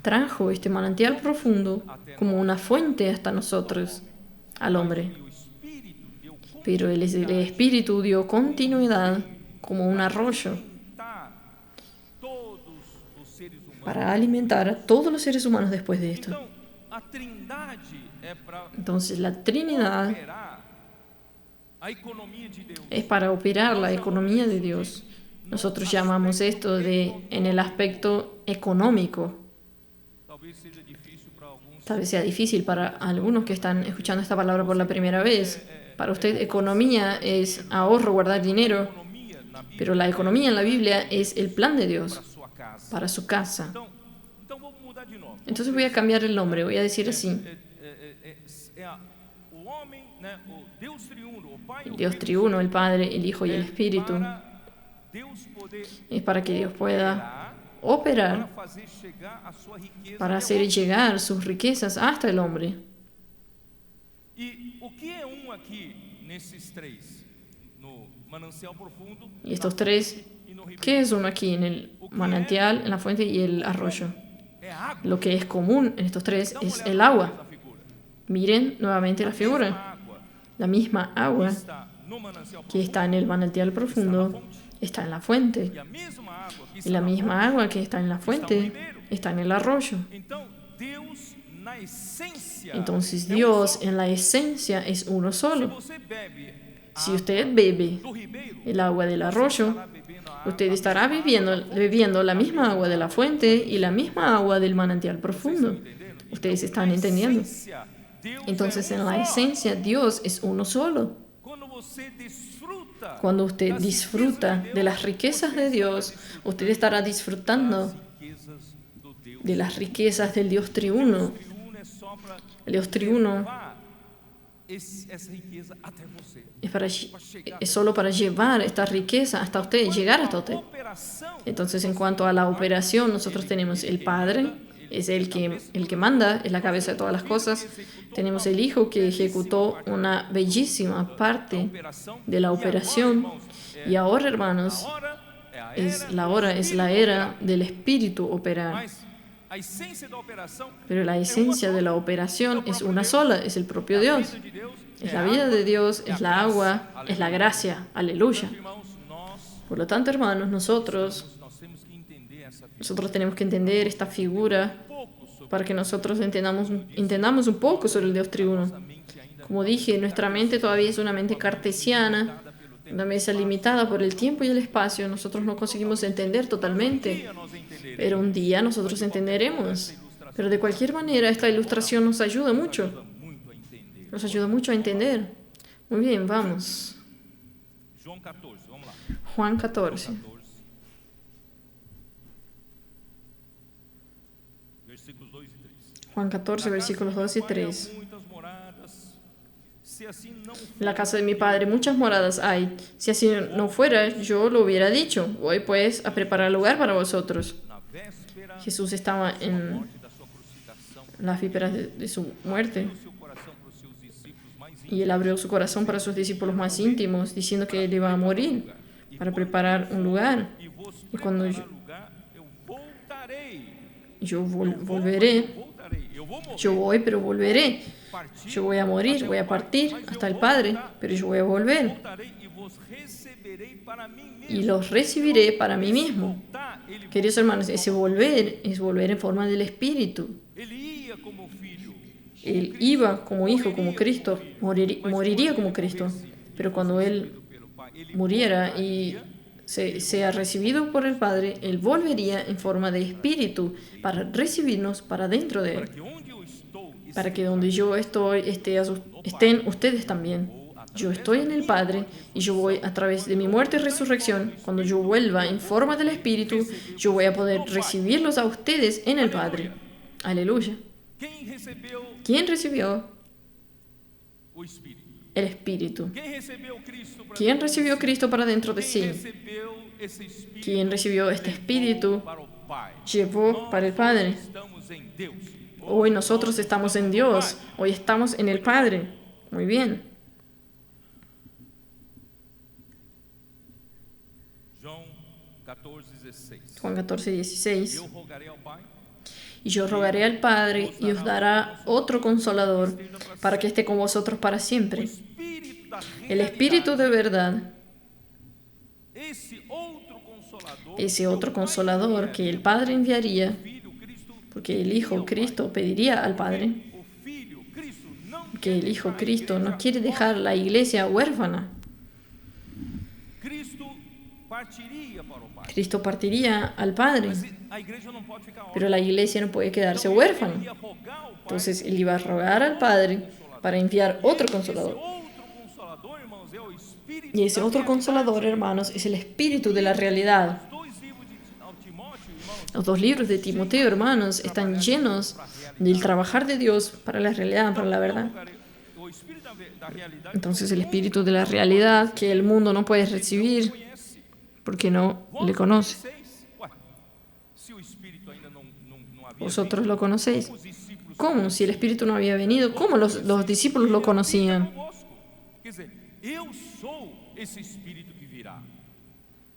trajo este manantial profundo como una fuente hasta nosotros, al hombre. Pero el Espíritu dio continuidad como un arroyo para alimentar a todos los seres humanos después de esto. Entonces la Trinidad es para operar la economía de Dios. Nosotros llamamos esto en el aspecto económico. Tal vez sea difícil para algunos que están escuchando esta palabra por la primera vez. Para usted, economía es ahorro, guardar dinero. Pero la economía en la Biblia es el plan de Dios para su casa. Entonces voy a cambiar el nombre, voy a decir así. El Dios triuno, el Padre, el Hijo y el Espíritu, es para que Dios pueda operar para hacer llegar sus riquezas hasta el hombre. Y estos tres, ¿qué es uno aquí? En el manantial, en la fuente y el arroyo. Lo que es común en estos tres es el agua. Miren nuevamente la figura. La misma agua que está en el manantial profundo está en la fuente. Y la misma agua que está en la fuente está en el arroyo. Entonces Dios en la esencia es uno solo. Si usted bebe el agua del arroyo, usted estará bebiendo la misma agua de la fuente y la misma agua del manantial profundo. ¿Ustedes están entendiendo? Entonces, en la esencia, Dios es uno solo. Cuando usted disfruta de las riquezas de Dios, usted estará disfrutando de las riquezas del Dios triuno. El Dios triuno es solo para llevar esta riqueza hasta usted, llegar hasta usted. Entonces, en cuanto a la operación, nosotros tenemos el Padre, es el que manda, es la cabeza de todas las cosas. Tenemos el Hijo que ejecutó una bellísima parte de la operación. Y ahora, hermanos, es la era del Espíritu operar. Pero la esencia de la operación es una sola, es el propio Dios. Es la vida de Dios, es la agua, es la gracia. Aleluya. Por lo tanto, hermanos, nosotros tenemos que entender esta figura para que nosotros entendamos un poco sobre el Dios triuno. Como dije, nuestra mente todavía es una mente cartesiana, una mente limitada por el tiempo y el espacio. Nosotros no conseguimos entender totalmente, pero un día nosotros entenderemos. Pero de cualquier manera, esta ilustración nos ayuda mucho. Nos ayuda mucho a entender. Muy bien, vamos. Juan 14. Juan 14, versículos 2 y 3. En la casa de mi Padre muchas moradas hay. Si así no fuera, yo lo hubiera dicho. Voy pues a preparar lugar para vosotros. Jesús estaba en las vísperas de su muerte. Y él abrió su corazón para sus discípulos más íntimos, diciendo que él iba a morir para preparar un lugar. Y cuando yo volveré, yo voy, pero volveré. Yo voy a morir, voy a partir hasta el Padre, pero yo voy a volver. Y los recibiré para mí mismo. Queridos hermanos, ese volver es volver en forma del Espíritu. Él iba como hijo, como Cristo, moriría como Cristo. Pero cuando Él muriera y sea recibido por el Padre, Él volvería en forma de Espíritu para recibirnos para dentro de Él. Para que donde yo estoy, estén ustedes también. Yo estoy en el Padre y yo voy a través de mi muerte y resurrección. Cuando yo vuelva en forma del Espíritu, yo voy a poder recibirlos a ustedes en el Padre. Aleluya. Quem recebeu ¿Quién recibió o Espírito? el Espíritu? Quem recebeu Cristo para ¿Quién dentro de recibió si? Cristo para dentro de Quem sí? recebeu esse Espírito? ¿Quién recibió este levou Espíritu? para o Pai. Llevó para el Padre. Hoje estamos em Deus. Hoy nosotros estamos en Dios. Hoy estamos en el Padre. Muy bien. João 14:16. Juan 14:16. Eu rogarei ao Pai Y yo rogaré al Padre y os dará otro consolador para que esté con vosotros para siempre. Espírito da El Espíritu de verdad, esse outro consolador, ese otro consolador que el Padre enviaría, Filho Cristo, porque el Hijo Cristo pediría al Padre, o Filho Cristo não que el Hijo Cristo no quiere dejar la iglesia huérfana. Cristo partiria para o Pai. Cristo partiría al Padre, Mas a igreja não pode ficar pero la iglesia no puede quedarse Então, huérfana. ele ia rogar ao Pai. Entonces él iba a rogar al Padre para enviar otro Esse consolador. outro consolador, irmãos, é o Espírito Y ese da otro realidade. consolador, hermanos, es el Espíritu de la realidad. Os dois livros de Timóteo, irmãos, Los dos libros de Timoteo, hermanos, están llenos del trabajar de Dios para la realidad, para la verdad. o Espírito da realidade Entonces el Espíritu de la realidad que el mundo no puede recibir conhece. porque no le conoce. 16, ué, se o Espírito ainda não havia Vosotros lo conocéis. vindo, os discípulos ¿Cómo? Si el Espíritu no había venido, ¿cómo los discípulos lo conocían? convosco. Quer dizer, eu sou esse Espírito que virá.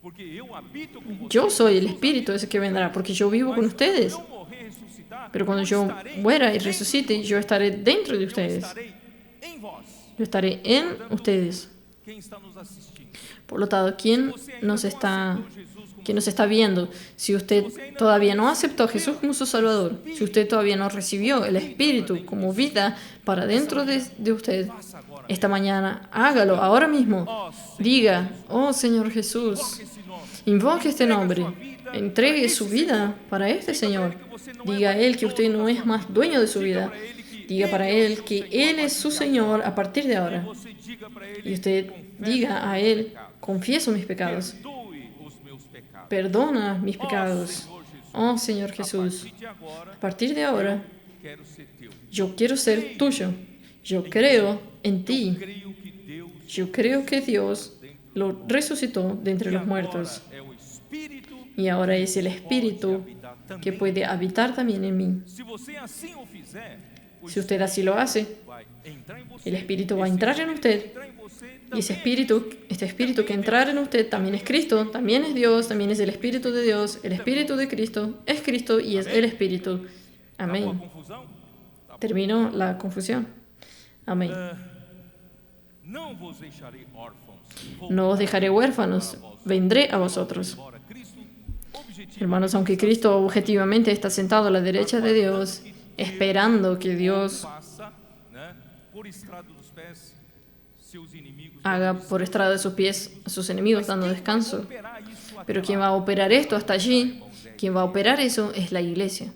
Porque eu habito com vocês. Yo soy el Espíritu ese que vendrá, porque yo vivo con ustedes. Eu morrer e ressuscitar, Pero cuando eu yo estarei muera y dentro de resucite, yo estaré dentro de eu ustedes. estarei em vós. Yo estaré en ustedes. Quem está nos assistindo? Por lo tanto, ¿quién Você ainda nos não está, aceitou Jesus como quién nos está viendo? Si usted todavía no aceptó a Jesús como su Salvador, si usted todavía no recibió el Espíritu como vida para dentro de usted, faça agora. esta mañana, hágalo ahora mismo. Diga, oh Señor Jesús, Esse nome. invoque este nombre, entregue su vida para este Señor. Diga a Él que usted no es más dueño de su vida. Diga para Él que Él es su Señor a partir de ahora. Você diga para ele, Y usted diga a Él, confieso mis pecados, perdoe os meus pecados. perdona mis pecados. Oh Señor Jesús, De agora, a partir de ahora, quero ser teu. yo quiero ser tuyo. Yo creo en ti. Creio que Deus Yo creo que Dios lo resucitó de entre los muertos. é o Espírito. Y ahora es el Espíritu que puede habitar también en mí. Se você assim o fizer, o Si usted así lo hace, vai entrar em você. el Espíritu va a entrar en usted. Entrar em você Y ese espíritu, este Espíritu que entrará en usted también es Cristo, también es Dios, también es el Espíritu de Dios. El Espíritu de Cristo es Cristo y es el Espíritu. acabou a Amén. confusão? Terminó la confusión. Amén. Não vos deixarei órfãos. No os dejaré huérfanos, vendré a vosotros. Ora, Cristo, objetivo, Hermanos, aunque Cristo objetivamente está sentado a la derecha de Dios, esperando que Dios passa, né, por estrado dos pés, seus inimigos. haga por estrado de sus pies a sus enemigos dando descanso. Operar isso até Pero lá. quien va a operar esto hasta allí, quien va a operar eso es la iglesia.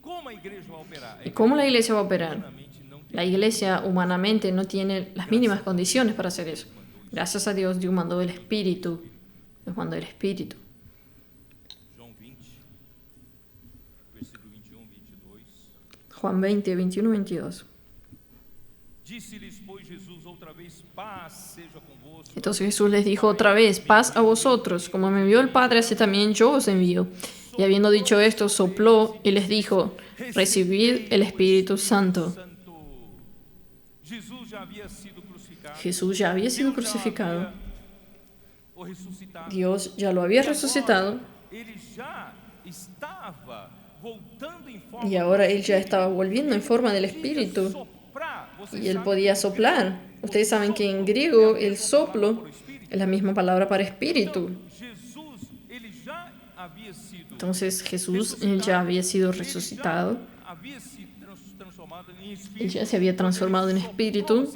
Como a igreja vai operar? ¿Y cómo la iglesia va a operar? Humanamente não tem. La iglesia humanamente no tiene las mínimas condiciones para hacer eso. Gracias a Dios, Dios mandó el Espíritu. Dios mandó el Espíritu. João 20, versículo 21, 22. Juan 20, 21, 22. Disse-lhes, pois, Jesus outra vez, paz seja convosco. Entonces Jesús les dijo otra vez, paz a vosotros, como me envió el Padre, así también yo os envío. Y habiendo dicho esto, sopló y les dijo, recibid el Espíritu Santo. Santo. Jesus já havia sido crucificado. Jesús ya había sido crucificado, O ressuscitado. Dios ya lo había resucitado Ele já estava voltando em forma y ahora Él ya estaba volviendo en forma del Espíritu soprar. Vocês y Él sabem podía soplar. Ustedes saben que en griego el soplo es la misma palabra para espíritu. Jesus, ele já havia sido Entonces Jesús, Él ya había sido resucitado, havia se transformado em Él espírito ya se había transformado en espíritu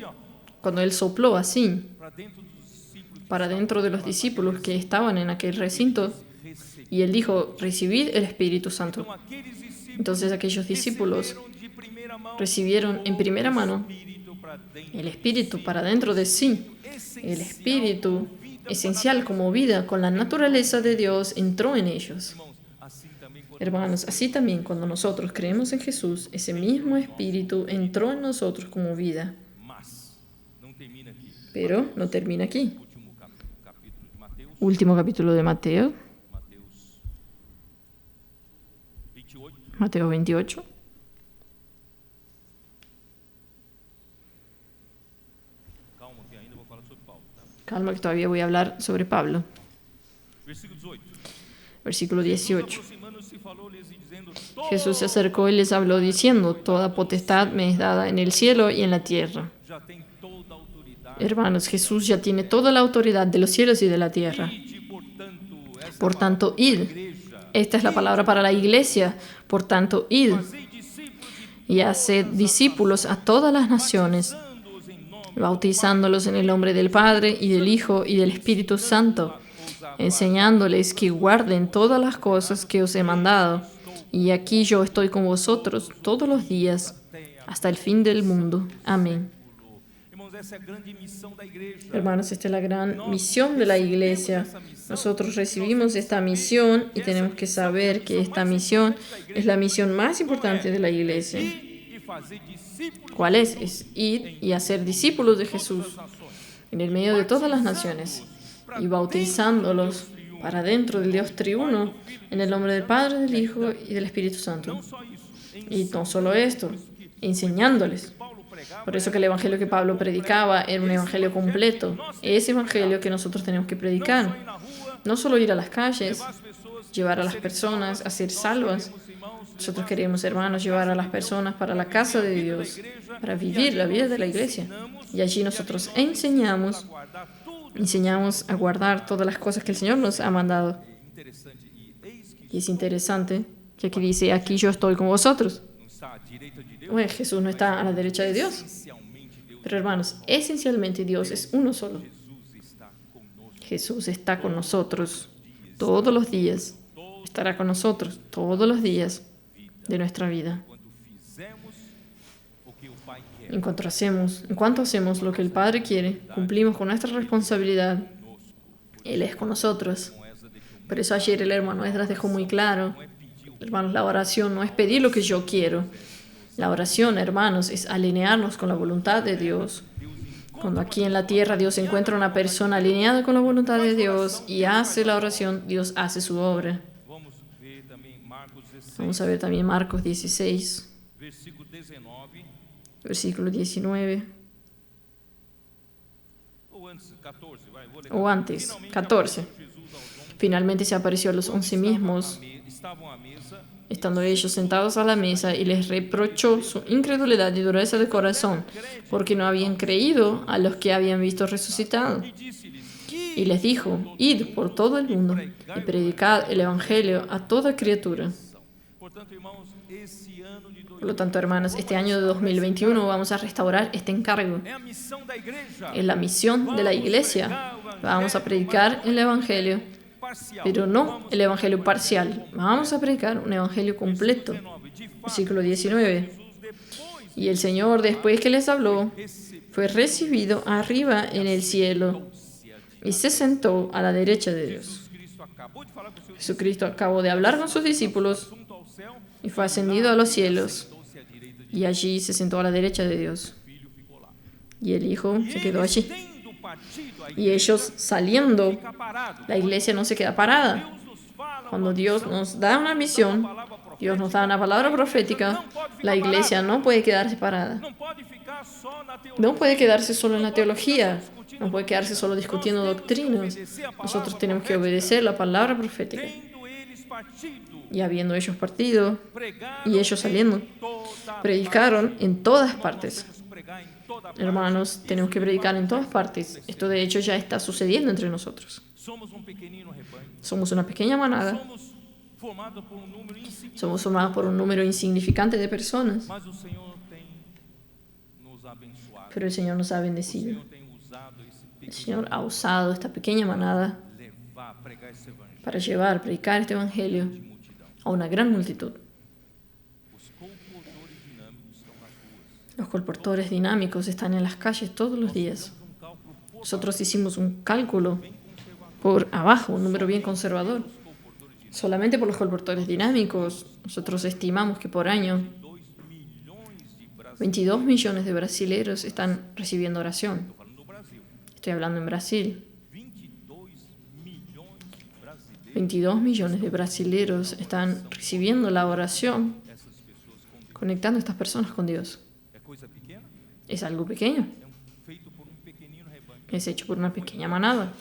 cuando Él sopló así para dentro dos discípulos para dentro de los discípulos que estaban en aquel recinto y Él dijo, recibid el Espíritu Santo. Então, aqueles discípulos Entonces aquellos discípulos receberam de primeira mão recibieron en primera mano espírito para dentro. el Espíritu para dentro de sí. El Espíritu esencial como vida con la naturaleza de Dios entró en ellos. Irmãos, assim também Hermanos, así también cuando nosotros creemos en Jesús, ese mismo Espíritu entró en nosotros como vida. Mas não termina aqui. Pero no termina aquí. Último capítulo de Mateus, Último capítulo de Mateo, Mateus 28. Mateo 28. Calma que ainda vou falar sobre Paulo, tá? Calma que todavía voy a hablar sobre Pablo. Versículo 18. Versículo 18. Aproximando-se, falou-lhes e dizendo: Jesús se acercó y les habló diciendo, toda potestad me es dada en el cielo y en la tierra. já tem toda a autoridade. Hermanos, Jesús ya tiene toda la autoridad de los cielos y de la tierra. Ide, portanto, essa Por tanto, id. igreja, Esta es la palabra para la iglesia. Por tanto, id fazei discípulos y haced discípulos a todas las naciones, batizando-os em nome bautizándolos en el nombre del Padre y del Hijo y del Espíritu Santo, enseñándoles que guarden todas las cosas que os he mandado. Y aquí yo estoy con vosotros todos los días hasta el fin del mundo. Amén. Irmãos, essa é a grande missão da igreja. Hermanos, esta es la gran misión de la iglesia. Nosotros recibimos esta misión y tenemos que saber que esta misión es la misión más importante de la iglesia. Ir e fazer discípulos ¿Cuál es? Es ir y hacer discípulos de Jesús en el medio de todas las naciones y bautizándolos para dentro del Dios triuno en el nombre del Padre, del Hijo y del Espíritu Santo. só isso. Y no solo esto, enseñándoles. Paulo pregava Por eso que el evangelio que Pablo predicaba era un evangelio completo. Ese evangelio que nosotros tenemos que predicar. na rua, No solo ir a las calles, as pessoas, llevar a las personas a ser salvas. irmãos, Nosotros queremos, hermanos, llevar a las personas para la casa de Dios, para vivir la vida de la iglesia. Y allí nosotros enseñamos a guardar todas las cosas que el Señor nos ha mandado. interessante. E eis que Y es interesante que aquí dice, aquí yo estoy con vosotros. não está à direita de Deus, Bueno, Jesús no está a la derecha de Dios. essencialmente Deus. Pero hermanos, esencialmente Dios es uno solo. Jesus está conosco. Jesús está con nosotros todos los días. Estará con nosotros todos los días de nuestra vida. Quando fizemos o que o Pai quer, En cuanto hacemos lo que el Padre quiere, cumplimos con nuestra responsabilidad. Él es con nosotros. Por eso ayer el hermano Esdras dejó muy claro, hermanos, la oración no es pedir lo que yo quiero. La oración, hermanos, es alinearnos con la voluntad de Dios. Cuando aquí en la tierra Dios encuentra una persona alineada con la voluntad de Dios y hace la oración, Dios hace su obra. vamos ver também Marcos 16, Vamos a ver también Marcos 16, versículo 19, versículo 19, ou antes, 14, vai, vou ler. o antes, Finalmente 14. apareceu Jesus aos 11, Finalmente se apareció a los 11 mismos, estavam à mesa, estando ellos sentados a la mesa, y les reprochó su incredulidad y dureza de corazón, porque no habían creído a los que habían visto resucitado. e disse-lhes: Y les dijo, id por todo el mundo y predicad el Evangelio a toda criatura. Portanto, irmãos, esse ano de Por lo tanto, hermanos, este año de 2021 vamos a restaurar este encargo. é a missão da igreja. Es la misión de la iglesia. Vamos a predicar el Evangelio, Parcial. pero no el Evangelio parcial. Vamos a predicar un Evangelio completo. 19, de fato, Versículo 19. Jesus depois Y el Señor, después que les habló, fue recibido arriba en el cielo y se sentó a la derecha de Dios. Cristo acabou de falar com os seus Jesucristo acabó de hablar con sus discípulos assunto ao céu, y fue ascendido a los cielos, sentou-se à direita de y allí se sentó a la derecha de Dios. Filho, ficou lá. Y el Hijo se quedó allí. Tendo partido, a Y ellos saliendo, fica parado. la iglesia no se queda parada. Deus nos fala Cuando Dios nos da una misión, Dios nos da una palabra profética, la iglesia no puede quedarse parada. não pode ficar só na teoria. No puede quedarse solo en la teología, no puede quedarse solo discutiendo doctrinas. Nosotros tenemos que obedecer la palabra profética. Tendo eles partido, Y habiendo ellos partido pregaram y ellos saliendo, toda predicaron en todas partes. pregar em toda Hermanos, tenemos que predicar en todas partes. Esto de hecho ya está sucediendo entre nosotros. Somos pequenino rebanho. Somos una pequeña manada, Somos formados por número insignificante, somos formados por un número insignificante de personas, mas o Senhor tem nos abençoado. pero el Señor nos ha O bendecido. Senhor tem usado esse El pequeno Señor ha usado esta pequeña manada levar, pregar esse evangelho para llevar, predicar este evangelio de multidão. a una gran multitud. Os comportores dinâmicos estão nas ruas. Los colportores dinámicos están en las calles todos los días. Um cálculo Nosotros hicimos un cálculo por abajo, un número bien conservador, dos comportores Solamente por los colportores dinámicos, nosotros estimamos que por año 22 millones de brasileños están recibiendo oración. Estou falando do Brasil. Estoy hablando en Brasil. 22 milhões 22 millones de brasileiros. de brasileños están recibiendo la oración, Essas pessoas com Deus. conectando a estas personas con Dios. É coisa pequena? Es algo pequeño, Feito por um pequenino rebanho. es hecho por una pequeña manada.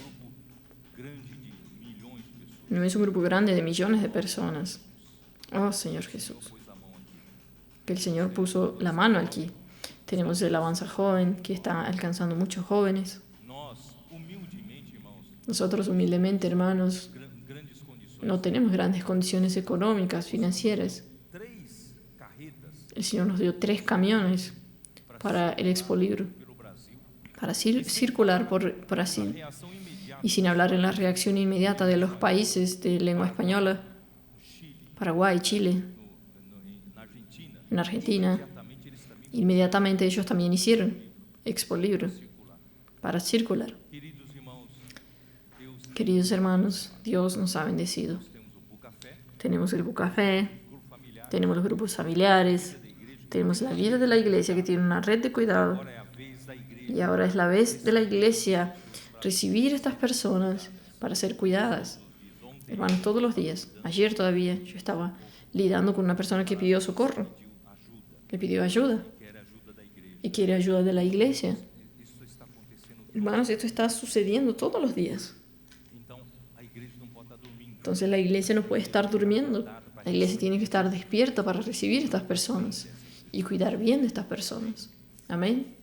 Grupo grande de milhões de pessoas. No es un grupo grande de millones de personas. Oh, Señor Jesús. Pôs a mão aqui. Que el Señor puso la mano aquí. Tenemos el Avanza Joven, que está alcanzando muchos jóvenes. Nós, humildemente, irmãos, Nosotros humildemente, hermanos, grandes condições. no tenemos grandes condiciones económicas, financieras. 3 carretas El Señor nos dio 3 camiones para el Expo Libro, pelo Brasil. para circular por Brasil. Reação imediata Y sin hablar en la reacción inmediata de los países de lengua española, no Chile, Paraguay, Chile, na Argentina. en Argentina. Imediatamente eles também Inmediatamente ellos también hicieron Expo Libro circular. para circular. Queridos irmãos, Deus, Queridos hermanos, Dios nos ha bendecido. nós temos o Bucafé, Tenemos el Bucafé, grupo familiar. tenemos los grupos familiares, tenemos la vida de la iglesia que tiene una red de cuidado. Agora é a vez da igreja. Y ahora es la vez de la iglesia recibir a estas personas para ser cuidadas. Hermanos, todos los días. Ayer todavía yo estaba lidiando con una persona que pidió socorro, que pidió ayuda Quer ajuda da igreja. y quiere ayuda de la iglesia. Isso está acontecendo. Hermanos, esto está sucediendo todos los días. Então, a igreja não pode estar dormindo. Entonces la iglesia no puede estar durmiendo. La iglesia tiene que estar despierta para recibir a estas personas y cuidar bien de estas personas. Amén.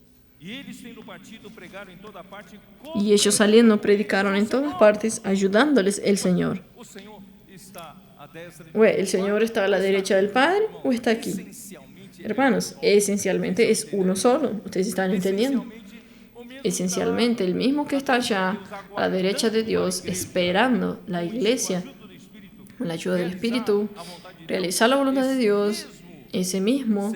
E eles, tendo partido, pregaram em toda parte Y ellos saliendo predicaron en todas partes, ayudándoles el Señor. o Senhor está à destra de Bueno, ¿el Señor está a la derecha del Padre o está aquí? essencialmente. Hermanos, esencialmente es uno solo. ¿Ustedes están entendiendo? Essencialmente, o mesmo Esencialmente, el mismo que está allá a la derecha de Dios, esperando la iglesia, do Espírito, con la ayuda del Espíritu, realizar la voluntad de Dios, ese mismo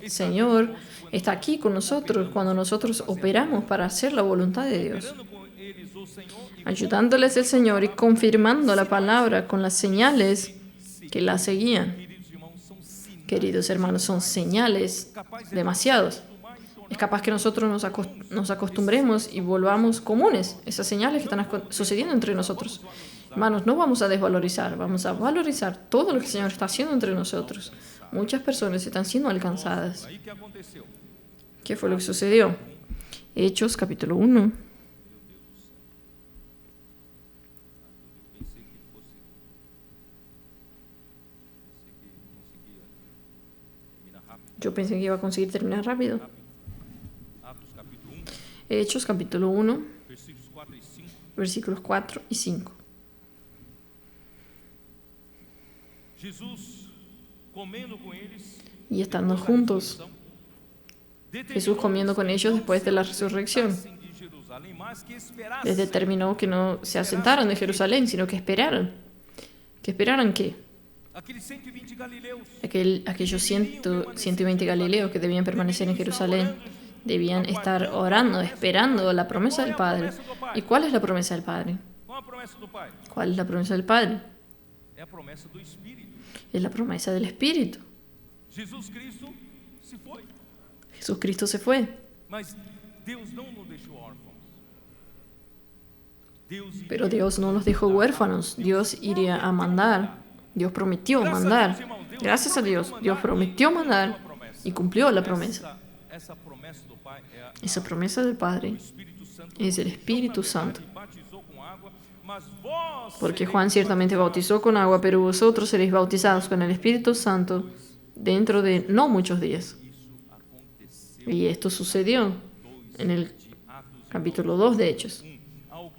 Señor está aquí con nosotros cuando nosotros operamos para hacer la voluntad de Dios, dando com eles o Senhor e ayudándoles el Señor y confirmando la palabra con las señales que la seguían. queridos irmãos, são sinais Queridos hermanos, son señales demasiados. Es capaz que nosotros nos acostumbremos y volvamos comunes esas señales que están sucediendo entre nosotros. Hermanos, no vamos a desvalorizar, vamos a valorizar todo lo que el Señor está haciendo entre nosotros. Muchas personas están siendo alcanzadas. Aí que aconteceu? ¿Qué fue lo que sucedió? Hechos, capítulo 1. Pensei que fosse. Pensei que conseguia terminar rápido. Yo pensé que iba a conseguir terminar rápido. Atos capítulo 1, Hechos, capítulo 1, versículos 4 e 5. versículos 4 y 5. Jesus, comendo com eles, Y estando juntos, Jesús comiendo con ellos después de la resurrección, de Jerusalém, mas que esperassem les determinó que no se asentaron de Jerusalén, sino que esperaran. ¿Que esperaran qué? aqueles 120 galileus Aquellos 120 galileos que debían permanecer en Jerusalén debían estar orando, esperando la promesa del Padre. ¿Y cuál es la promesa del Padre? Qual a promessa do Pai? ¿Cuál es la promesa del Padre? É a promessa do Espírito. Es la promesa del Espíritu. Jesus Cristo se foi, Jesucristo se fue, mas Deus não nos deixou órfãos. Deus pero Dios no los dejó huérfanos. Dios iría a mandar. Dios prometió mandar. Gracias a Dios, Dios prometió mandar y cumplió la promesa. Essa promessa do Pai é a Esa promesa del Padre Espírito Santo. es el Espíritu Santo. Batizou com água, mas vós Porque Juan ciertamente bautizó con agua, pero vosotros seréis bautizados con el Espíritu Santo dentro de no muchos días. Y esto sucedió en el capítulo 2 de Hechos,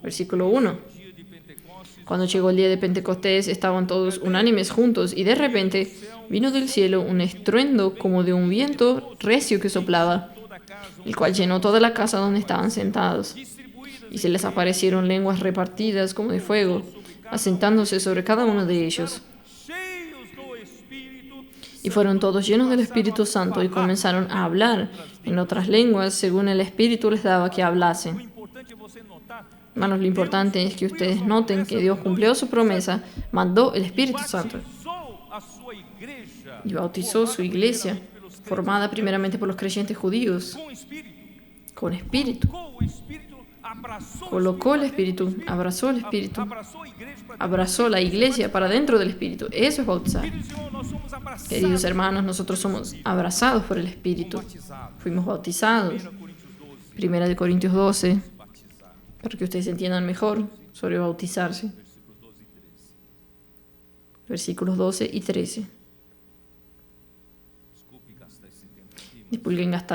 versículo 1. dia de Pentecostes, Cuando llegó el día de Pentecostés, estaban todos unánimes juntos, y de repente vino del cielo un estruendo como de un viento recio que soplaba, toda a casa, el cual llenó toda la casa donde estaban sentados. distribuídas Y se les aparecieron lenguas repartidas como de fuego, asentándose sobre cada uno de ellos. cheios do Espírito, Y fueron todos llenos del Espíritu Santo y comenzaron a hablar en otras lenguas según el Espíritu les daba que o hablasen. importante é você notar Hermanos, lo importante es que ustedes noten que Dios cumplió su promesa, mandó el Espíritu Santo batizou a sua igreja y bautizó su iglesia, formada primeramente por los creyentes judíos, com o Espírito. con Espíritu. Colocou o Espírito, abraçou o Colocó el Espírito Espíritu, abrazó el Espíritu, abraçou a igreja para dentro. abrazó la iglesia para dentro del Espíritu. Eso es bautizar. Queridos irmãos, nós somos abraçados, Queridos hermanos, nosotros somos abrazados por el Espíritu. batizados. Fuimos bautizados. 1 Coríntios 12, Primera de Corintios 12, batizar. para que ustedes entiendan mejor sobre bautizarse. Versículos 12 e 13. Versículos 12 y 13. Desculpe gastar esse tempo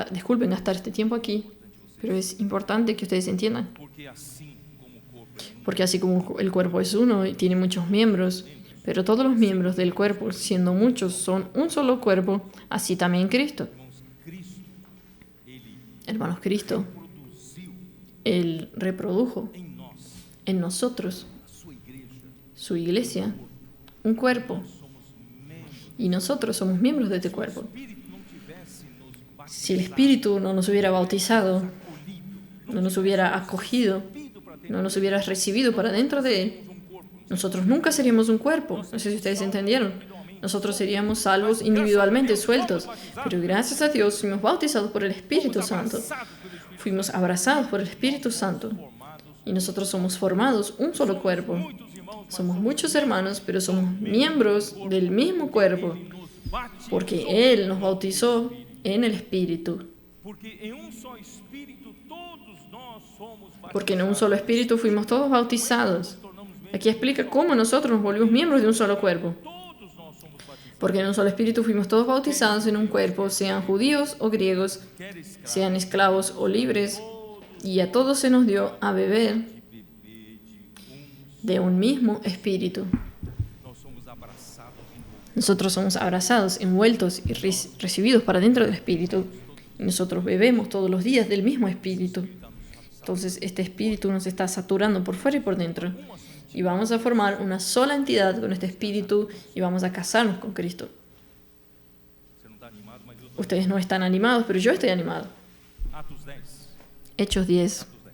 aqui, Disculpen gastar este tiempo aquí, pero es importante que ustedes entiendan. porque assim como o corpo é um, Porque así como el cuerpo es uno y tiene muchos miembros, pero todos los miembros del cuerpo, siendo muchos, son un solo cuerpo, así también Cristo. irmãos, Cristo, ele Hermanos, Cristo, Él reprodujo em nós en nosotros a sua igreja. su iglesia, un cuerpo, y nosotros somos miembros de este cuerpo. Se o Espírito não tivesse nos Si el Espíritu no nos hubiera bautizado, no nos hubiera acogido, no nos hubiera recibido para dentro de Él, nosotros nunca seríamos un cuerpo. No sé si ustedes entendieron. Nosotros seríamos salvos individualmente, sueltos. Pero gracias a Dios fuimos bautizados por el Espíritu Santo. Fuimos abrazados por el Espíritu Santo. Y nosotros somos formados un solo cuerpo. Somos muchos hermanos, pero somos miembros del mismo cuerpo. Porque Él nos bautizó en el Espíritu. Porque em um só Espírito todos nós somos Porque en un solo Espíritu fuimos todos bautizados. Aquí explica cómo nosotros nos volvimos miembros de un solo cuerpo. todos nós somos batizados. Porque en un solo Espíritu fuimos todos bautizados en un cuerpo, sean judíos o griegos, Quer escravo, sean esclavos o libres, y a todos se nos dio a beber de un mismo Espíritu. nós somos abraçados em Nosotros somos abrazados, envueltos y recibidos para dentro del Espíritu. Y nosotros bebemos todos los días del mismo Espíritu. Entonces este Espíritu nos está saturando por fuera y por dentro. Y vamos a formar una sola entidad con este Espíritu y vamos a casarnos con Cristo. Você não está animado, mas eu estou. Ustedes no están animados, pero yo estoy animado. Atos 10. Hechos 10. Atos 10.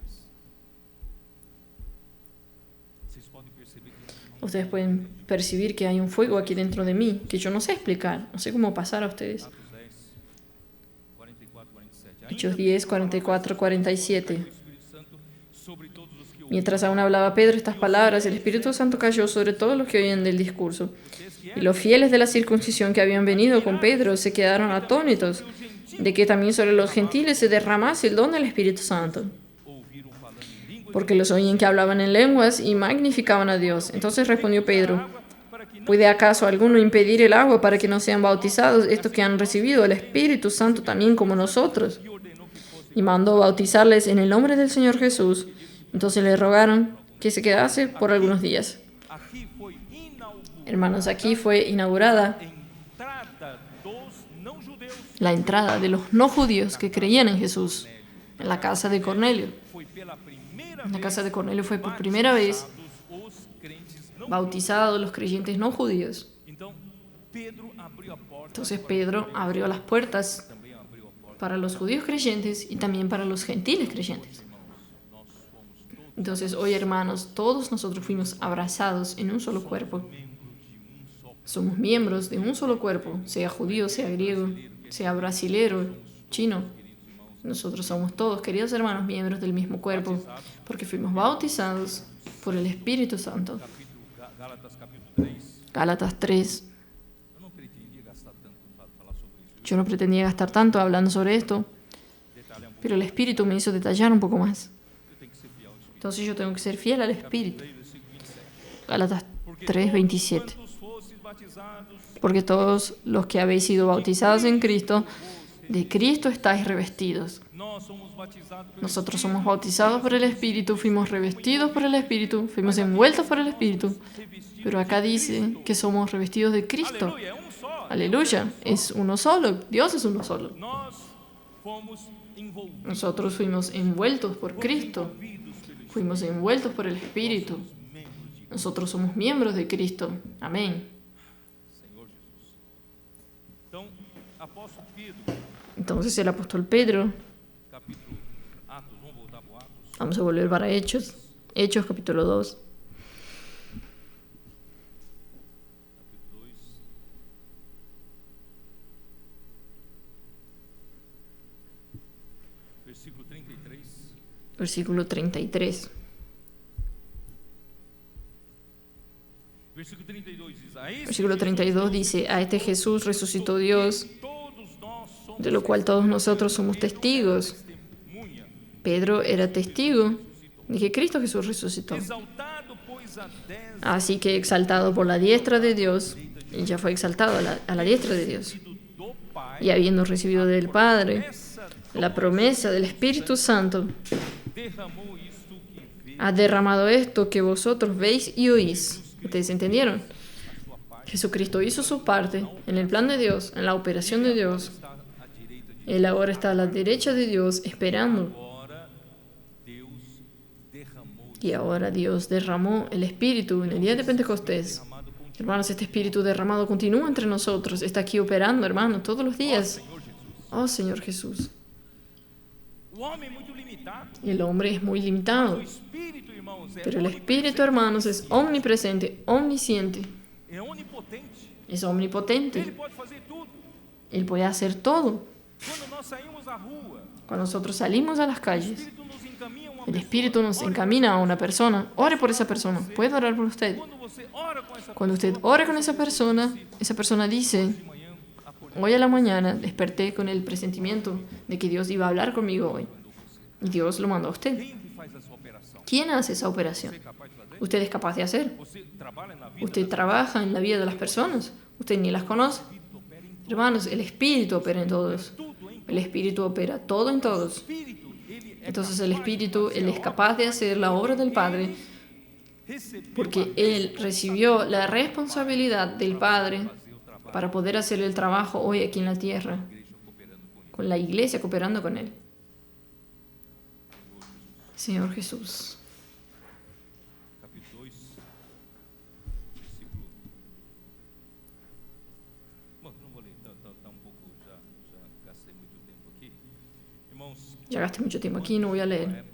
Vocês podem perceber que Ustedes pueden percibir que hay un fuego aquí dentro de mí, que yo no sé explicar, no sé cómo pasar a ustedes. Atos 10, 44, 47. Hechos 10, 44, 47. O Espírito Santo sobre todos os que ouvem. Mientras aún hablaba Pedro estas palabras, el Espíritu Santo cayó sobre todos los que oían del discurso. Y los fieles de la circuncisión que habían venido con Pedro se quedaron atónitos de que también sobre los gentiles se derramase el don del Espíritu Santo. Ouviram falando em línguas. Porque los oían que hablaban en lenguas y magnificaban a Dios. Entonces respondió Pedro: ¿puede acaso alguno impedir el agua para que no sean bautizados estos que han recibido el Espíritu Santo también como nosotros? Y mandó bautizarles en el nombre del Señor Jesús. Entonces le rogaron que se quedase por algunos días. Aqui foi inaugurada Hermanos, aquí fue inaugurada a entrada dos não-judeus. la entrada de los no judíos que creían en Jesús en la casa de Cornelio. Foi pela primeira En la vez casa de Cornelio fue por primera vez batizados os crentes não. bautizados los creyentes no judíos. Então, Pedro abriu a porta. Entonces Pedro abrió las puertas Também abriu a porta. para los judíos creyentes y también para los gentiles creyentes. Nós fomos todos Entonces hoy, hermanos, todos nosotros fuimos abrazados en un solo cuerpo. membros de um só. Somos miembros de un solo cuerpo, sea judío, sea griego, sea brasilero, chino. Nosotros somos todos, queridos hermanos, miembros del mismo cuerpo, porque fuimos bautizados por el Espíritu Santo. Capítulo, Gálatas capítulo 3. Gálatas 3. Eu não pretendia gastar tanto para falar sobre isso. Yo no pretendía gastar tanto hablando sobre esto, Detalhar pouco. pero el Espíritu me hizo detallar un poco más. Eu tenho que ser fiel ao Espírito. Entonces yo tengo que ser fiel al Espíritu. 3, versículo 27. Gálatas Porque 3, 27. quantos fostes batizados, Porque todos los que habéis sido bautizados en Cristo, de Cristo estáis revestidos. nós somos batizados pelo Nosotros somos bautizados por el Espíritu, fuimos revestidos por el Espíritu, fuimos envueltos por el Espíritu. revestidos. Pero acá dice que somos revestidos de Cristo. Aleluia, é um só. Aleluya, es uno solo, Dios es uno solo. Nós fomos envolvidos, Nosotros fuimos envueltos por Cristo, envolvidos pelo Espírito. fuimos envueltos por el Espíritu. Nosotros somos miembros de Cristo. Amén. Senhor Jesus. Então, apóstolo Pedro, Entonces el apóstol Pedro, capítulo Atos, vamos voltar para Atos. vamos a volver para Hechos, Hechos capítulo 2. Capítulo 2. Versículo 33. Versículo 33. Versículo 32 dice, Versículo 32 dice, a este Jesús resucitó Dios, de lo cual todos nosotros somos testigos. Pedro era testigo de que Cristo Jesús resucitó. Así que exaltado por la diestra de Dios, él ya fue exaltado a la diestra de Dios. Y habiendo recibido del Padre la promesa del Espíritu Santo, ha derramado esto que vosotros veis y oís. ¿Ustedes entendieron? Jesucristo hizo su parte en el plan de Dios, en la operación de Dios. Él ahora está a la derecha de Dios esperando. Y ahora Dios derramó el Espíritu en el día de Pentecostés. Hermanos, este Espíritu derramado continúa entre nosotros. Está aquí operando, hermanos, todos los días. Oh, Señor Jesús. Y el hombre es muy limitado. Pero el Espíritu, hermanos, es omnipresente, omnisciente. Es omnipotente. Él puede hacer todo. Cuando nosotros salimos a las calles, el Espíritu nos encamina a una persona. Ore por esa persona. ¿Puede orar por usted? Cuando usted ora con esa persona dice, hoy a la mañana desperté con el presentimiento de que Dios iba a hablar conmigo hoy. Y Dios lo mandó a usted. ¿Quién hace esa operación? ¿Usted es capaz de hacer? ¿Usted trabaja en la vida de las personas? ¿Usted ni las conoce? Hermanos, el Espíritu opera en todos. El Espíritu opera todo en todos. Entonces el Espíritu, Él es capaz de hacer la obra del Padre porque Él recibió la responsabilidad del Padre para poder hacer el trabajo hoy aquí en la tierra, con la iglesia cooperando con Él. Señor Jesús. Capítulo 2, versículo. Bom, não vou ler, está um pouco, já gastei muito tempo aqui. Irmãos, Ya gasté mucho tiempo aquí, no voy a leer.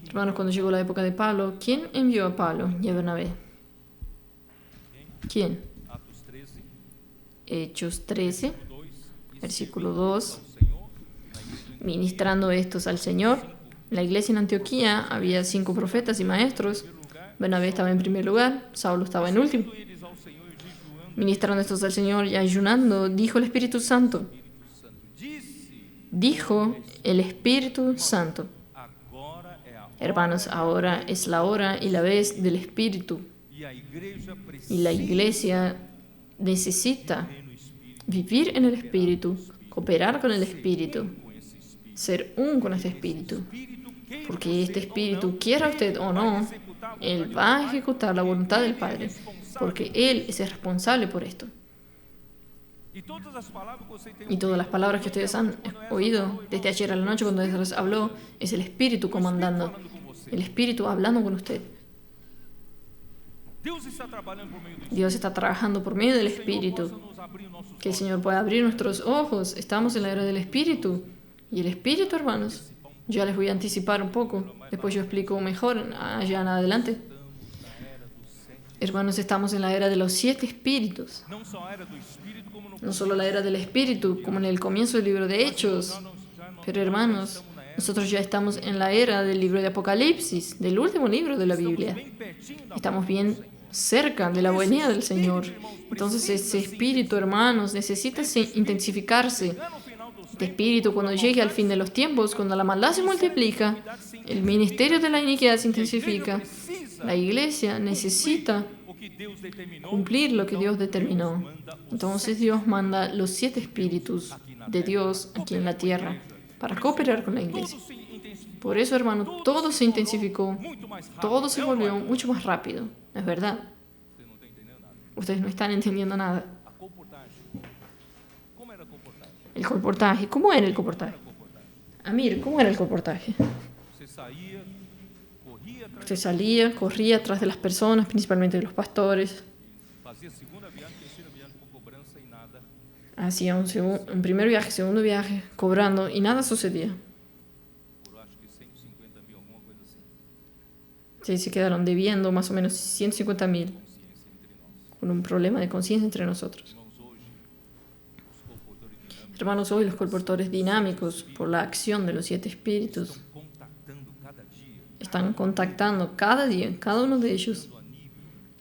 Hermanos, cuando llegó la época de Pablo, ¿quién envió a Pablo y a Bernabé? ¿Quién? Atos 13, Hechos 13, 2, versículo 2. Ministrando estos al Señor. En la iglesia en Antioquía había 5 profetas y maestros. Bernabé estaba en primer lugar, Saulo estaba en último. eles ao Senhor jejuando, Ministrando estos al Señor y ayunando, dijo el Espíritu Santo. Dijo el Espíritu Santo. agora é a hora, Hermanos, ahora es la hora y la vez del Espíritu. e a igreja Y la precisa iglesia necesita no Espírito, vivir en el Espíritu, cooperar con el Espíritu, com esse Espírito. ser un con este Espíritu. Espírito, queira Porque este você ou Espíritu, não, quiera usted o no, executar a vontade Él do va a Pai, ejecutar la voluntad del Padre, porque Él es el responsable por esto. e todas as palavras que você tem Y todas las palabras que ustedes han oído desde ayer a la noche cuando Esdras habló, es el Espíritu comandando, el Espíritu hablando con usted. Deus está trabalhando por meio do Espírito. Dios está trabajando por medio del Que o Senhor Espíritu. possa nos abrir nossos Que el olhos. Señor pueda abrir nuestros ojos. Estamos en la era del Espíritu. Y el Espíritu, hermanos, ya les voy a anticipar un poco. Después yo explico mejor allá en adelante. Hermanos, estamos en la era de los 7 espíritus. Não só a era do Espírito, como no No solo la era del Espíritu, como en el comienzo del libro de Hechos. Pero hermanos, nosotros ya estamos en la era del libro de Apocalipsis, del último libro de la Biblia. bem pertinho da Estamos bien cerca de la venida del Señor. Entonces ese espíritu, hermanos, necesita intensificarse. lá no final dos Este espíritu, cuando llegue al fin de los tiempos, cuando la maldad se multiplica, el ministerio de la iniquidad se intensifica, la iglesia necesita o que Deus determinou, cumplir lo que Dios determinó. Entonces Dios manda los 7 espíritus de Dios aquí en la tierra para cooperar con la iglesia. tudo se intensificou Por eso, hermano, todo se intensificó, muito mais rápido. todo se volvió mucho más rápido. Es verdad. Você não está entendendo nada. Ustedes no están entendiendo nada. A comportagem. Como era a comportagem? El comportaje, ¿cómo era el comportaje? Amir, ¿cómo era el comportaje? Você saía, corria atrás, Usted salía, corría atrás de las personas, principalmente de los pastores, fazia segunda viagem, terceira viagem com cobrança e nada. hacía un primer viaje, segundo viaje, cobrando y nada sucedía. Por acho que 150 mil, alguma coisa assim. Ustedes se quedaron debiendo más o menos 150.000 con un problema de conciencia entre nosotros. Hermanos, hoy los colportores dinámicos, por la acción de los 7 espíritus, están contactando cada día, cada uno de ellos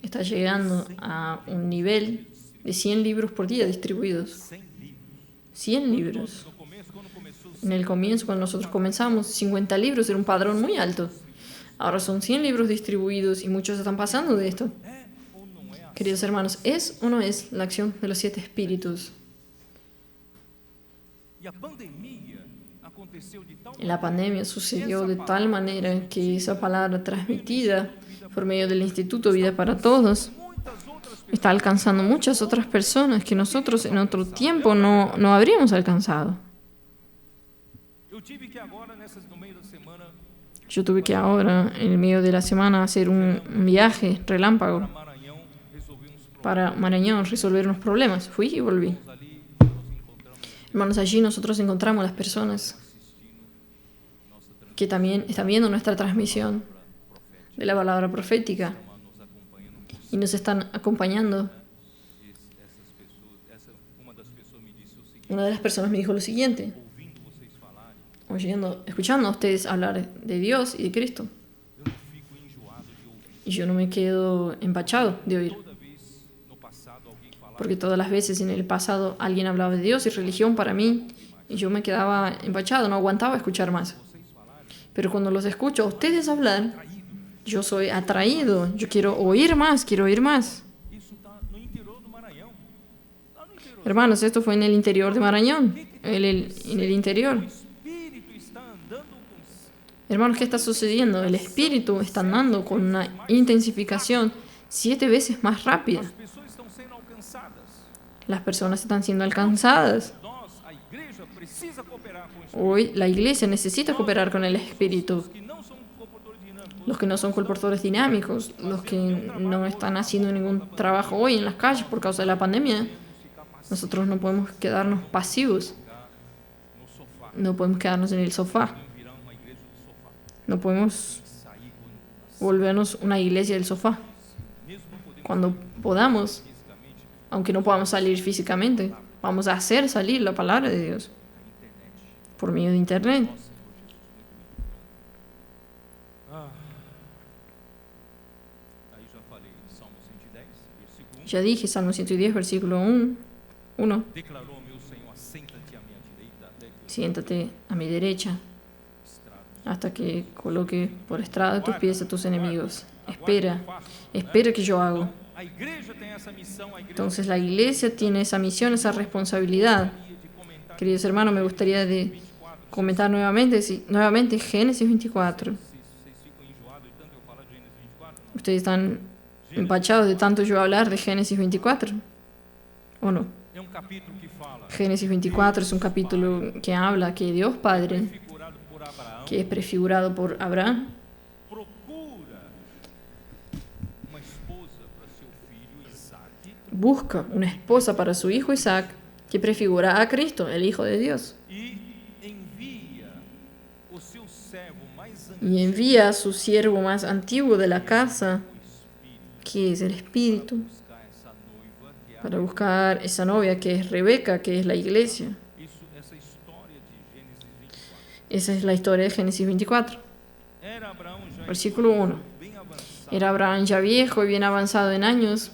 está llegando a un nivel de 100 libros por día distribuidos. 100 libros. En el comienzo, cuando nosotros comenzamos, 50 libros era un padrón muy alto. Ahora son 100 libros distribuidos y muchos están pasando de esto. Queridos hermanos, ¿es o no es la acción de los 7 espíritus? En la pandemia sucedió de tal manera que esa palabra transmitida por medio del Instituto Vida para Todos está alcanzando muchas otras personas que nosotros en otro tiempo no habríamos alcanzado. Yo tuve que ahora, en el medio de la semana, hacer un viaje relámpago para Maranhão, resolver unos problemas. Fui y volví. Hermanos, allí nosotros encontramos a las personas que también están viendo nuestra transmisión de la palabra profética y nos están acompañando. Una de las personas me dijo lo siguiente: escuchando a ustedes hablar de Dios y de Cristo, y yo no me quedo empachado de oír, porque todas las veces en el pasado alguien hablaba de Dios y religión para mí y yo me quedaba empachado, no aguantaba escuchar más. Pero cuando los escucho a ustedes hablar, yo soy atraído, yo quiero oír más, quiero oír más. Hermanos, esto fue en el interior de Maranhão, en el interior. Hermanos, ¿qué está sucediendo? El espíritu está andando con una intensificación 7 veces más rápida. Las personas están siendo alcanzadas. Hoy la iglesia necesita cooperar con el espíritu. Los que no son colportores dinámicos, los que no están haciendo ningún trabajo hoy en las calles por causa de la pandemia, nosotros no podemos quedarnos pasivos. No podemos quedarnos en el sofá. No podemos volvernos una iglesia del sofá. Cuando podamos, aunque no podamos salir físicamente, vamos a hacer salir la palabra de Dios por medio de internet. Ya dije, Salmo 110, versículo 1. Siéntate a mi derecha hasta que coloque por estrado tus pies a tus enemigos. Espera que yo hago. Entonces la iglesia tiene esa misión, esa responsabilidad. Queridos hermanos, me gustaría de comentar nuevamente Génesis 24. ¿Ustedes están empachados de tanto yo hablar de Génesis 24? ¿O no? Génesis 24 es un capítulo que habla que Dios Padre, que es prefigurado por Abraham, busca una esposa para su hijo Isaac, que prefigura a Cristo, el Hijo de Dios. Y envía a su siervo más antiguo de la casa, que es el Espíritu, para buscar esa novia que es Rebeca, que es la iglesia. Esa es la historia de Génesis 24. Versículo 1. Era Abraham ya viejo y bien avanzado en años,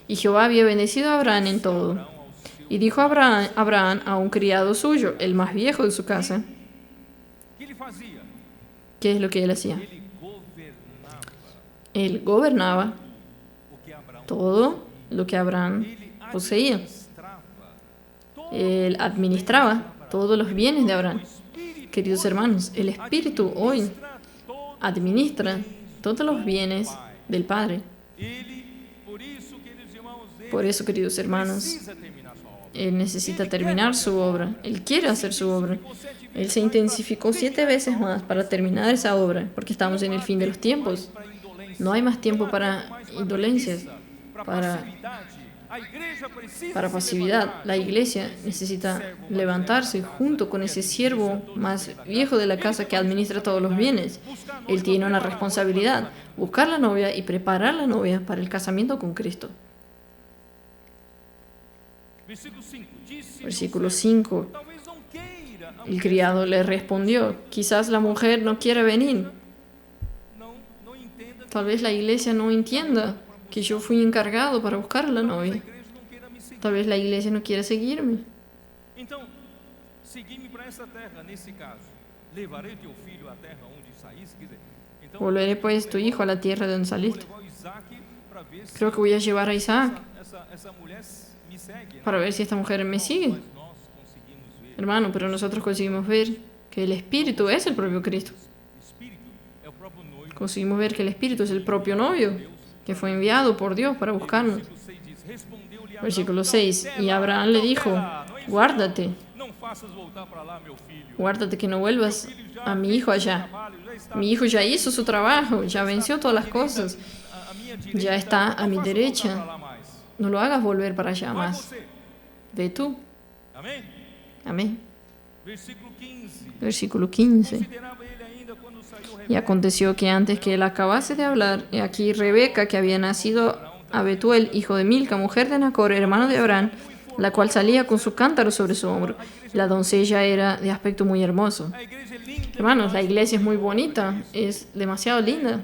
y Jehová había bendecido a Abraham en todo. Y dijo Abraham a un criado suyo, el más viejo de su casa, ¿qué es lo que él hacía? Él gobernaba todo lo que Abraham poseía. Él administraba todos los bienes de Abraham. Queridos hermanos, el Espíritu hoy administra todos los bienes del Padre. Por eso, queridos hermanos, Él necesita terminar su obra. Él quiere hacer su obra. Él se intensificó 7 veces más para terminar esa obra, porque estamos en el fin de los tiempos. No hay más tiempo para indolencias, para para pasividad. La iglesia necesita levantarse junto con ese siervo más viejo de la casa que administra todos los bienes. Él tiene una responsabilidad, buscar la novia y preparar la novia para el casamiento con Cristo. Versículo 5. El criado le respondió, quizás la mujer no quiera venir. Tal vez la iglesia no entienda que yo fui encargado para buscar a la novia. Tal vez la iglesia no quiera seguirme. Então, segui-me para essa terra, nesse caso. Levarei teu filho à terra onde saíste. Então, Volveré pues tu hijo a la tierra de donde saliste. vou levar o Isaac para ver se Creo que voy a llevar a Isaac essa mulher me segue. Né? para ver si esta mujer me sigue. Mas nós conseguimos ver. Hermano, pero nosotros conseguimos ver que el Espíritu es el propio Cristo. O Espírito é o próprio noivo. Conseguimos ver que el Espíritu es el propio novio que fue enviado por Dios para buscarnos. Versículo 6 diz, respondeu-lhe Abraão, Versículo "Não 6. Y tema, Abraham não le dijo, tema, não guárdate, Não faças voltar para lá, meu filho. guárdate que no vuelvas a mi hijo allá. Mi hijo ya hizo su trabajo, ya venció todas las cosas, ya está a mi derecha. No lo hagas volver para allá Vai más. você. Ve tú. Amém? Amén. Versículo 15. Versículo 15. Considerava ele ainda quando saiu Y aconteció que antes que él acabase de hablar, he aquí Rebeca, que había nacido a Betuel, hijo de Milca, mujer de Nacor, hermano de Abraham, la cual salía con su cántaro sobre su hombro. La doncella era de aspecto muy hermoso. A igreja é linda. Hermanos, la iglesia es muy bonita, es demasiado linda.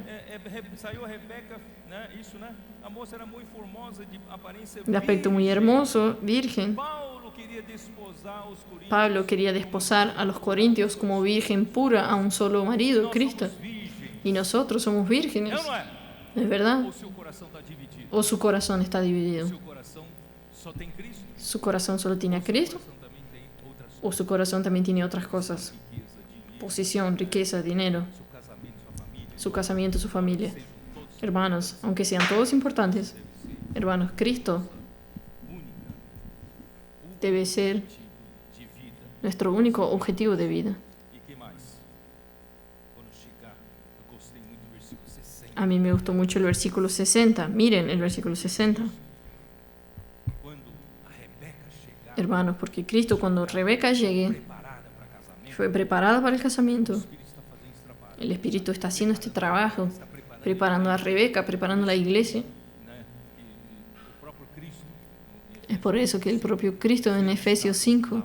Saiu a Rebeca, né? Isso, né? A moça era muito formosa, de aparência De aspecto muy hermoso, virgen. Paulo queria desposar os coríntios. Pablo quería desposar a los corintios como virgen pura a un solo marido, Cristo. Y nosotros somos vírgenes. Não, não é? ¿Es verdad? Ou seu coração está dividido? ¿O su corazón está dividido? Seu coração só tem Cristo? ¿Su corazón solo tiene a Cristo? Seu coração também tem outras ¿O su corazón también tiene otras cosas? riquezas, dinheiro, Posición, riqueza, dinero, seu casamento, sua família. su casamiento, su familia. Sejam todos Hermanos, aunque sean todos importantes, hermanos, Cristo única, debe ser de vida. nuestro único objetivo de vida. E que mais? Quando chegar, eu gostei muito do versículo 60. A mí me gustó mucho el versículo 60. Miren el versículo 60. Quando a Rebeca chegar, Hermanos, porque Cristo, cuando Rebeca llegue, preparada para casamento, fue preparada para el casamiento. o Espírito está fazendo esse trabalho. El Espíritu está haciendo este trabajo, Está preparando, preparando a Rebeca, preparando la iglesia. né? E o próprio Cristo Es por eso que el propio Cristo en Efesios 5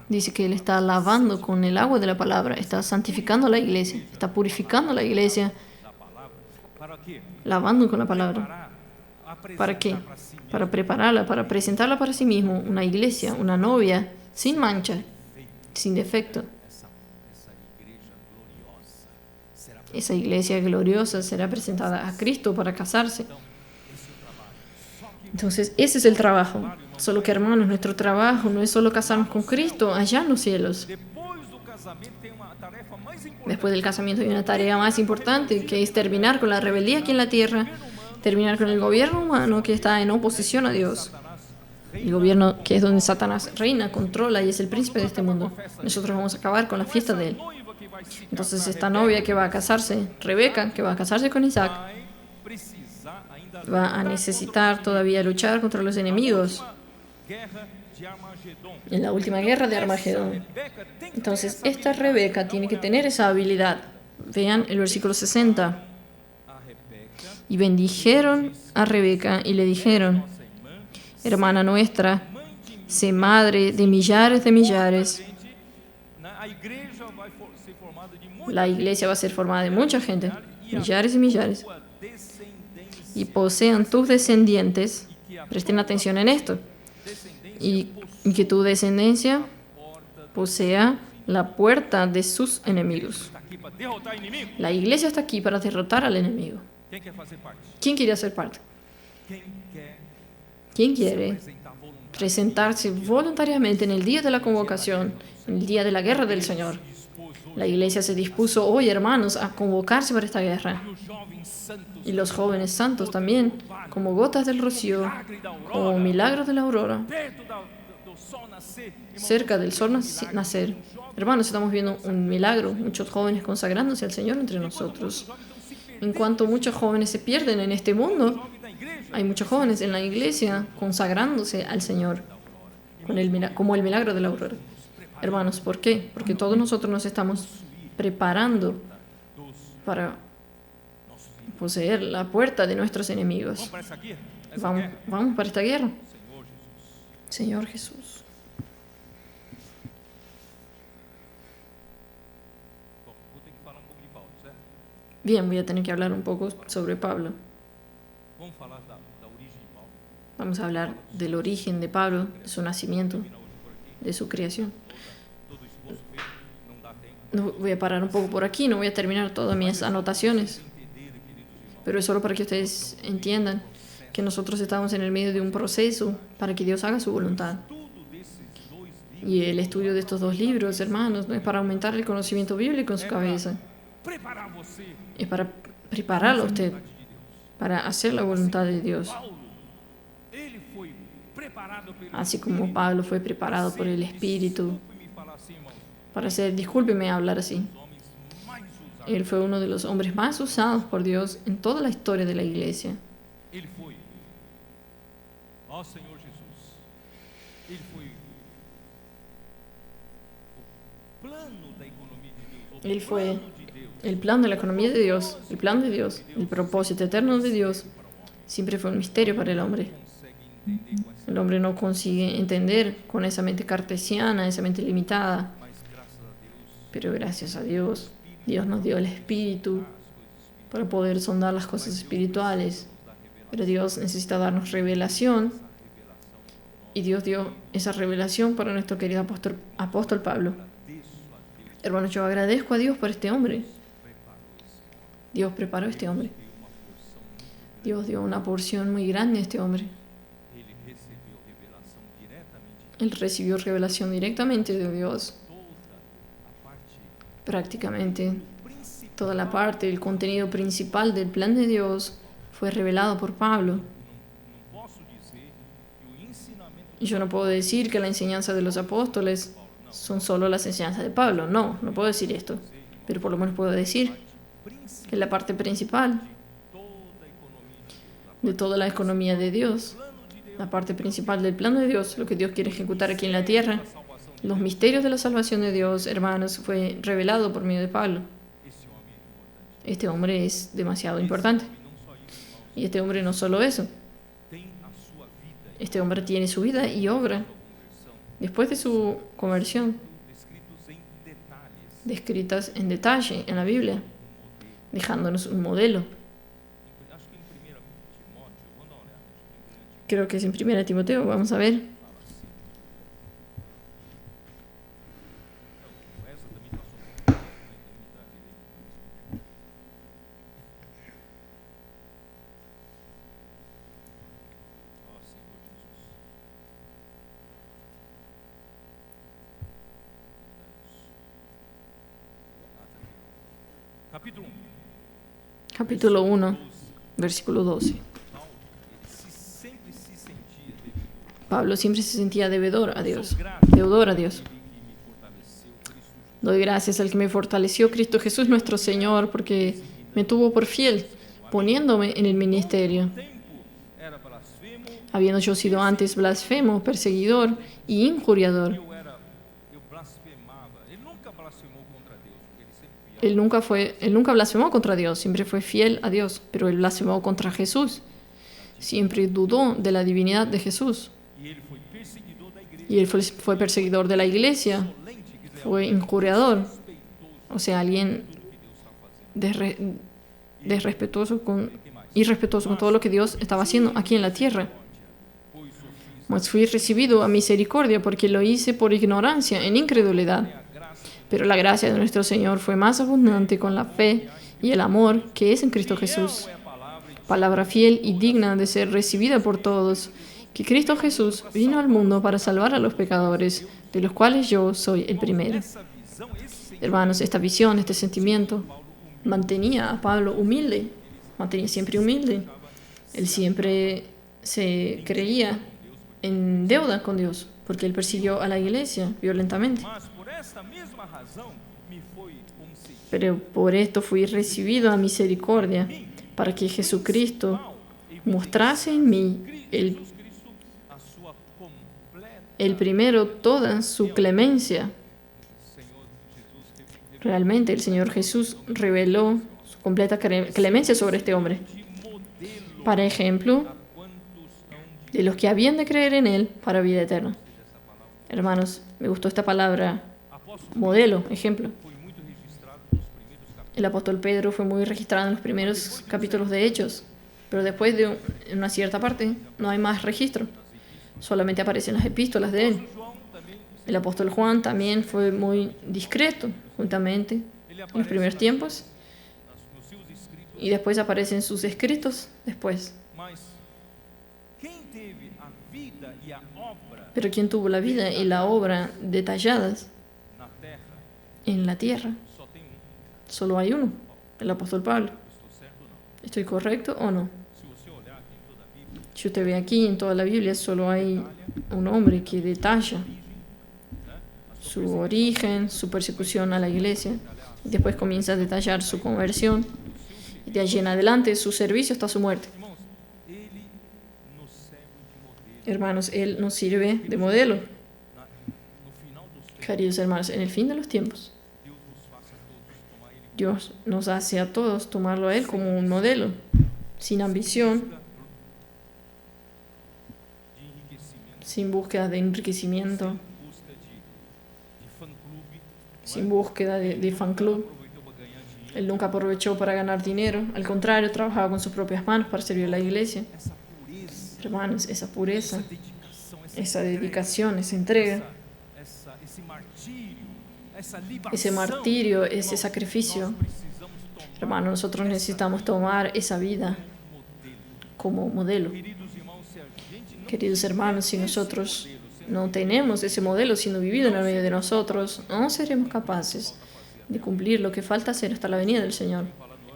dice que Él está lavando con el agua de la palabra, está santificando la iglesia, está purificando la iglesia, da palavra, para quê? lavando con la palabra. Para ¿Para qué? apresentar para si mesmo Para prepararla, para presentarla para sí mismo, una iglesia, una novia, sin mancha, sin defecto. essa igreja gloriosa será Esa iglesia gloriosa será presentada a Cristo para casarse. Entonces, ese es el trabajo. Solo que, hermanos, nuestro trabajo no es solo casarnos con Cristo allá en los cielos. depois do casamento tem uma tarefa mais importante. Después del casamiento hay una tarea más importante, que es terminar con la rebeldía aquí en la tierra, terminar con el gobierno humano que está en oposición a Dios. El gobierno que es donde Satanás reina, controla y es el príncipe de este mundo. Nosotros vamos a acabar con la fiesta de él. Noiva que vai se Entonces esta novia que va a casarse, Rebeca, que va a casarse con Isaac, vai precisar ainda va a necesitar todavía luchar contra los enemigos guerra de Armagedon. en la última guerra de Armagedón. Rebeca tem que Entonces esta Rebeca tiene que tener esa habilidad. Vean el versículo 60. a Rebeca, Y bendijeron a Rebeca y le dijeron, nossa irmã, hermana nuestra, mãe de mim. sé madre de millares de millares. Gente, a igreja vai ser formada de muita La iglesia va a ser formada de mucha gente, millares y millares. sua descendência, Y posean tus descendientes, presten atención en esto, y que tu descendencia posea la puerta de sus enemigos. está aqui para derrotar inimigo. La iglesia está aquí para derrotar al enemigo. Quem quer fazer parte? ¿Quién quiere hacer parte? Quem quer ¿Quién quiere apresentar voluntário? presentarse voluntariamente en el día de la convocación, en el día de la guerra del Señor? La iglesia se dispuso hoy, hermanos, a convocarse para esta guerra. E os jovens santos, Y los jóvenes santos también, como gotas del rocío, milagre da como aurora, milagros de la aurora, perto do sol nascer. cerca del sol nacer. Hermanos, estamos viendo un milagro, muchos jóvenes consagrándose al Señor entre nosotros. En cuanto muchos jóvenes se pierden en este mundo, Jovem da igreja, hay muchos jóvenes en la iglesia consagrándose al Señor como el milagro de la aurora. Hermanos, ¿por qué? Porque todos nosotros nos estamos preparando para poseer la puerta de nuestros enemigos. Vamos para esta guerra. Señor Jesús. Bien, voy a tener que hablar un poco sobre Pablo. Vamos a hablar del origen de Pablo, de su nacimiento, de su creación. No, voy a parar un poco por aquí, no voy a terminar todas mis anotaciones, pero es solo para que ustedes entiendan que nosotros estamos en el medio de un proceso para que Dios haga su voluntad. Y el estudio de estos dos libros, hermanos, no es para aumentar el conocimiento bíblico en su cabeza, es para prepararlo a usted para hacer la voluntad de Dios. Así como Pablo fue preparado por el Espíritu para ser, discúlpeme hablar así, él fue uno de los hombres más usados por Dios en toda la historia de la iglesia. Él fue el plan de la economía de Dios, el plan de Dios, el propósito eterno de Dios. Siempre fue un misterio para el hombre. El hombre no consigue entender con esa mente cartesiana, esa mente limitada. Pero gracias a Dios, Dios nos dio el Espíritu para poder sondar las cosas espirituales. Pero Dios necesita darnos revelación. Y Dios dio esa revelación para nuestro querido apóstol Pablo. Hermanos, yo agradezco a Dios por este hombre. Dios preparó a este hombre. Dios dio una porción muy grande a este hombre. Él recibió revelación directamente de Dios. Prácticamente toda la parte, el contenido principal del plan de Dios fue revelado por Pablo. Y yo no puedo decir que la enseñanza de los apóstoles son solo las enseñanzas de Pablo. No puedo decir esto. Pero por lo menos puedo decir que la parte principal de toda la economía de Dios, la parte principal del plan de Dios, lo que Dios quiere ejecutar aquí en la tierra, los misterios de la salvación de Dios, hermanos, fue revelado por medio de Pablo. Este hombre es demasiado importante. Y este hombre no solo eso. Este hombre tiene su vida y obra después de su conversión, descritas en detalle en la Biblia, dejándonos un modelo. Creo que es en 1 Timoteo, vamos a ver. Capítulo 1, versículo 12. Pablo siempre se sentía deudor a Dios. Doy gracias al que me fortaleció, Cristo Jesús nuestro Señor, porque me tuvo por fiel, poniéndome en el ministerio. Habiendo yo sido antes blasfemo, perseguidor y injuriador. Él nunca blasfemó contra Dios, siempre fue fiel a Dios, pero él blasfemó contra Jesús. Siempre dudó de la divinidad de Jesús. Y él fue perseguidor de la iglesia, fue injuriador, o sea, alguien irrespetuoso con todo lo que Dios estaba haciendo aquí en la tierra. Mas fui recibido a misericordia porque lo hice por ignorancia, en incredulidad. Pero la gracia de nuestro Señor fue más abundante con la fe y el amor que es en Cristo Jesús. Palabra fiel y digna de ser recibida por todos, que Cristo Jesús vino al mundo para salvar a los pecadores, de los cuales yo soy el primero. Hermanos, esta visión, este sentimiento, mantenía a Pablo humilde, mantenía siempre humilde. Él siempre se creía en deuda con Dios, porque él persiguió a la iglesia violentamente. Pero por esto fui recibido a misericordia, para que Jesucristo mostrase en mí Jesus Cristo a sua completa. el primero toda su clemencia. Senhor Jesus revelou Realmente el Señor Jesús reveló su completa clemencia sobre este hombre. de modelo Para ejemplo, a quantos hão de de los que habían de creer en Él para vida eterna. essa palavra. Hermanos, me gustó esta palabra, Apóstolo modelo, ejemplo. foi muito registrado nos primeiros capítulos. El apóstol Pedro fue muy registrado en los primeros capítulos de Hechos, pero después de una cierta parte no hay más registro. Solamente aparecen las epístolas de él. João também, El apóstol Juan también fue muy discreto, juntamente, ele en los primeros tiempos, nos seus escritos, y después aparecen sus escritos después. mas quem teve a vida e a obra Pero quien tuvo la vida y la obra detalladas na terra, en la tierra, só tem um. solo hay uno, el apóstol Pablo. Estou certo ou não? ¿Estoy correcto o no? Se você olhar aqui em toda a Bíblia, Si usted ve aquí en toda la Biblia, solo hay un hombre que detalla su origen, su persecución a la iglesia, y después comienza a detallar su conversión, y de allí en adelante su servicio hasta su muerte. irmãos, ele nos serve de modelo. Hermanos, Él nos sirve de modelo. No final dos tempos, Queridos hermanos, en el fin de los tiempos, Deus nos faça a todos tomar ele Dios nos hace a todos tomarlo a Él como un modelo, sin ambición, de enriquecimento, sin búsqueda de enriquecimiento, busca de fã-clube. sin búsqueda de fan club. Aproveitou para ganhar dinheiro. Él nunca aprovechó para ganar dinero, al contrario, trabajaba con sus propias manos para servir a la iglesia. Essa pureza, Hermanos, esa pureza, dedicação, esa dedicación, esa entrega, esse martírio, essa libação, ese martirio, ese sacrificio. nós precisamos tomar Hermanos, nosotros necesitamos tomar esa vida modelo. como modelo. Queridos irmãos, se a gente não Queridos hermanos, si nosotros modelo, se no tenemos ese modelo siendo vivido en el medio de nosotros, no seremos capaces de cumplir lo que falta hacer hasta la venida del Señor.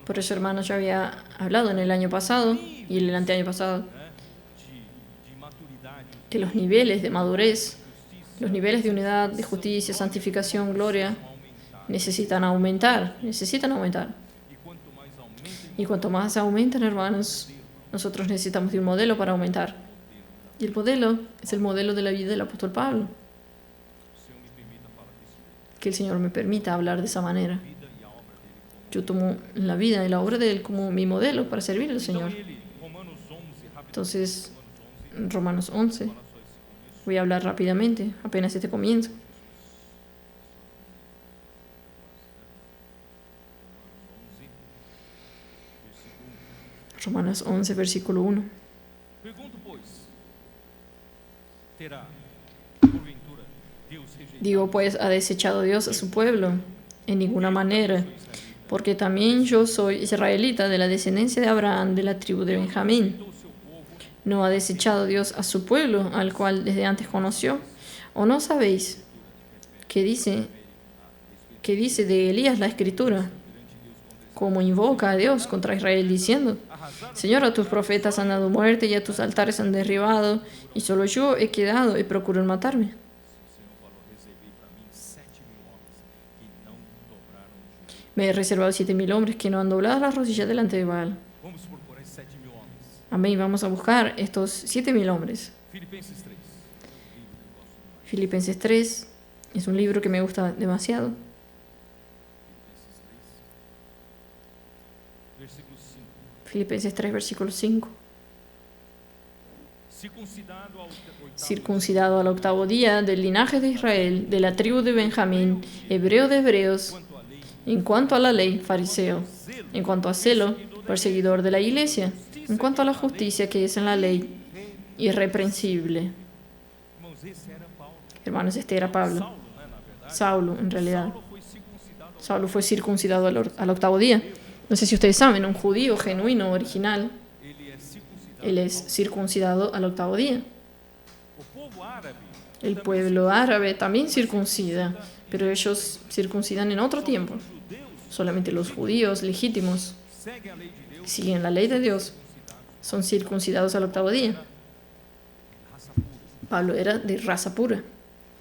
Por eso, hermanos, yo había hablado en el año pasado y en el anteaño pasado de maturidade, que los niveles de madurez, los niveles de unidad, de justicia, santificación, gloria, necesitan aumentar. e quanto mais aumenta, Y cuanto más aumentan, hermanos, nosotros necesitamos de un modelo para aumentar. Y el modelo es el modelo de la vida del apóstol Pablo. o Senhor me permita falar disso. Que el Señor me permita hablar de esa manera. A vida e a obra dele como. Yo tomo la vida y la obra de Él como mi modelo para servir al Señor. Então ele, Romanos 11, rápido. Entonces, Romanos 11, Romanos 11, fala só esse começo. voy a hablar rápidamente, apenas este comienzo. Romanos 11, versículo 1. Romanos 11, versículo 1. Pergunto, pois, terá, porventura, Deus rejeitado Digo, pues, ¿ha desechado Dios a su pueblo? En ninguna manera, porque también yo soy israelita de la descendencia de Abraham, de la tribu de Benjamín. o seu povo? ¿No ha desechado Dios a su pueblo, al cual desde antes conoció? ¿O no sabéis qué dice de Elías la Escritura? Como invoca a Dios contra Israel diciendo: Señor, a tus profetas han dado muerte y a tus altares han derribado, y solo yo he quedado y procuran matarme. O Senhor falou, reservei para mí 7.000 homens que não dobraram o joelho. Me he reservado 7.000 hombres que no han doblado las rodillas delante de Baal. Vamos procurar 7.000 homens. Amén. Vamos a buscar estos 7.000 hombres. Filipenses 3. Filipenses 3 es un libro que me gusta demasiado. Filipenses 3, versículo 5. Filipenses 3, versículo 5. Circuncidado ao oitavo Circuncidado al octavo día del linaje de Israel, de la tribu de Benjamín, hebreo de hebreos, quanto à lei, en cuanto a la ley, fariseo, en cuanto a celo, perseguidor de la iglesia, en cuanto a la justicia que es en la ley, irreprensible. irmãos, esse era Paulo. Hermanos, este era Pablo. Saulo, né, na verdade. Saulo, en realidad. Saulo foi circuncidado ao Saulo fue circuncidado al octavo día. No sé si ustedes saben, un judío genuino, original, ele é circuncidado. él es circuncidado al octavo día. O povo árabe El pueblo árabe también circuncida, pero ellos circuncidan en otro tiempo. judeus Solamente los judíos legítimos seguem a lei de Deus, siguen la ley de Dios, son circuncidados al octavo día. raça pura, Pablo era de raza pura,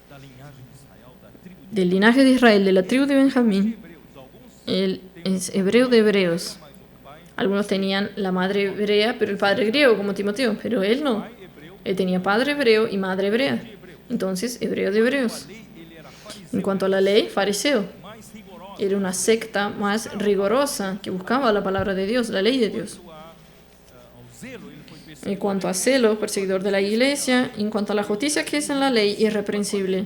da linhagem de Israel, da tribo de del linaje de Israel, de la tribu de Benjamín. hebreus. Alguns Él es hebreo de hebreos. mais o pai, Algunos tenían la madre hebrea, pero el padre griego, como Timoteo, pero él no. pai hebreu, Él tenía padre hebreo y madre hebrea. Entonces, hebreo de hebreos. lei, ele era fariseu, En cuanto a la ley, fariseo. mais rigorosa. Era una secta más rigurosa que buscaba la palabra de Dios, la ley de Dios. Ao zelo, ele foi En perseguido. cuanto a celo, perseguidor de la iglesia. En cuanto a la justicia que es en la ley, irreprensible.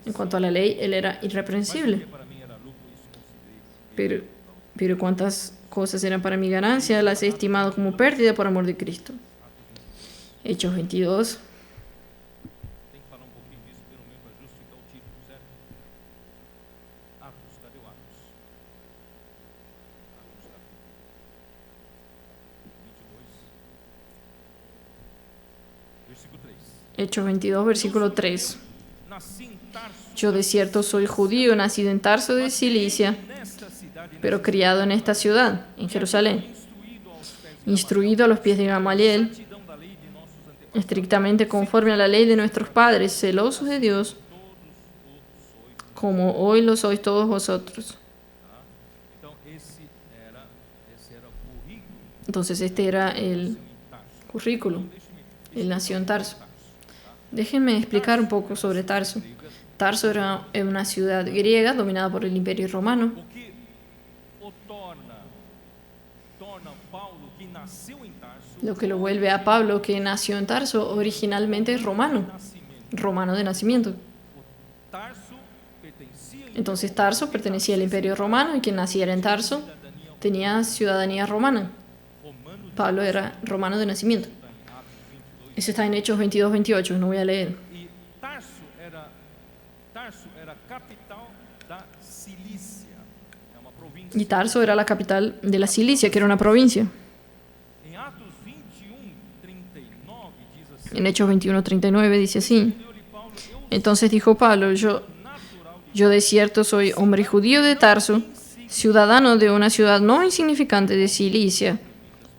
En cuanto a la ley, él era irreprensible. Para mim era lucro, isso considerei. Pero cuántas cosas eran para mi ganancia, las he estimado como pérdida por amor de Cristo. Hechos 22. Tem que falar um pouquinho disso, pelo menos, para justificar o título, certo? Atos, cadê o Atos? Atos, capítulo 22, versículo 3. Hechos 22, versículo 3. Nasci em Tarso, Yo de cierto soy judío, nacido en Tarso de Cilicia, nesta cidade, pero criado en esta ciudad, en Jerusalén, instruído aos pés instruido a los pies de de Gamaliel, retidão da lei de nossos antepassados. estrictamente conforme a la ley de nuestros padres, celosos de Dios, como hoy lo sois todos vosotros. Então, esse era o currículo Entonces este era el em Tarso. currículo. Él nació en Tarso. Déjenme explicar un poco sobre Tarso. Tarso era una ciudad griega dominada por el Imperio Romano. O que o torna Paulo, que nasceu em Tarso, Lo que lo vuelve a Pablo, que nació en Tarso, originalmente romano, nascimento. romano de nacimiento. Tarso pertencia em Entonces Tarso pertenecía al Imperio Romano y quien naciera en Tarso cidadania tenía ciudadanía romana. romano de Pablo era romano de nacimiento. em Atos 22. Eso está en Hechos 22, 28, no voy a leer. E Tarso era capital da Cilícia, é uma província. Y Tarso era la capital de la Cilicia, que era una provincia. Em Atos 21, 39 diz assim: En Hechos 21, 39 dice así. Respondeu-lhe Paulo, eu Entonces dijo Pablo, natural de yo de cierto soy hombre judío de Tarso, ciudadano de una ciudad no insignificante de Cilicia,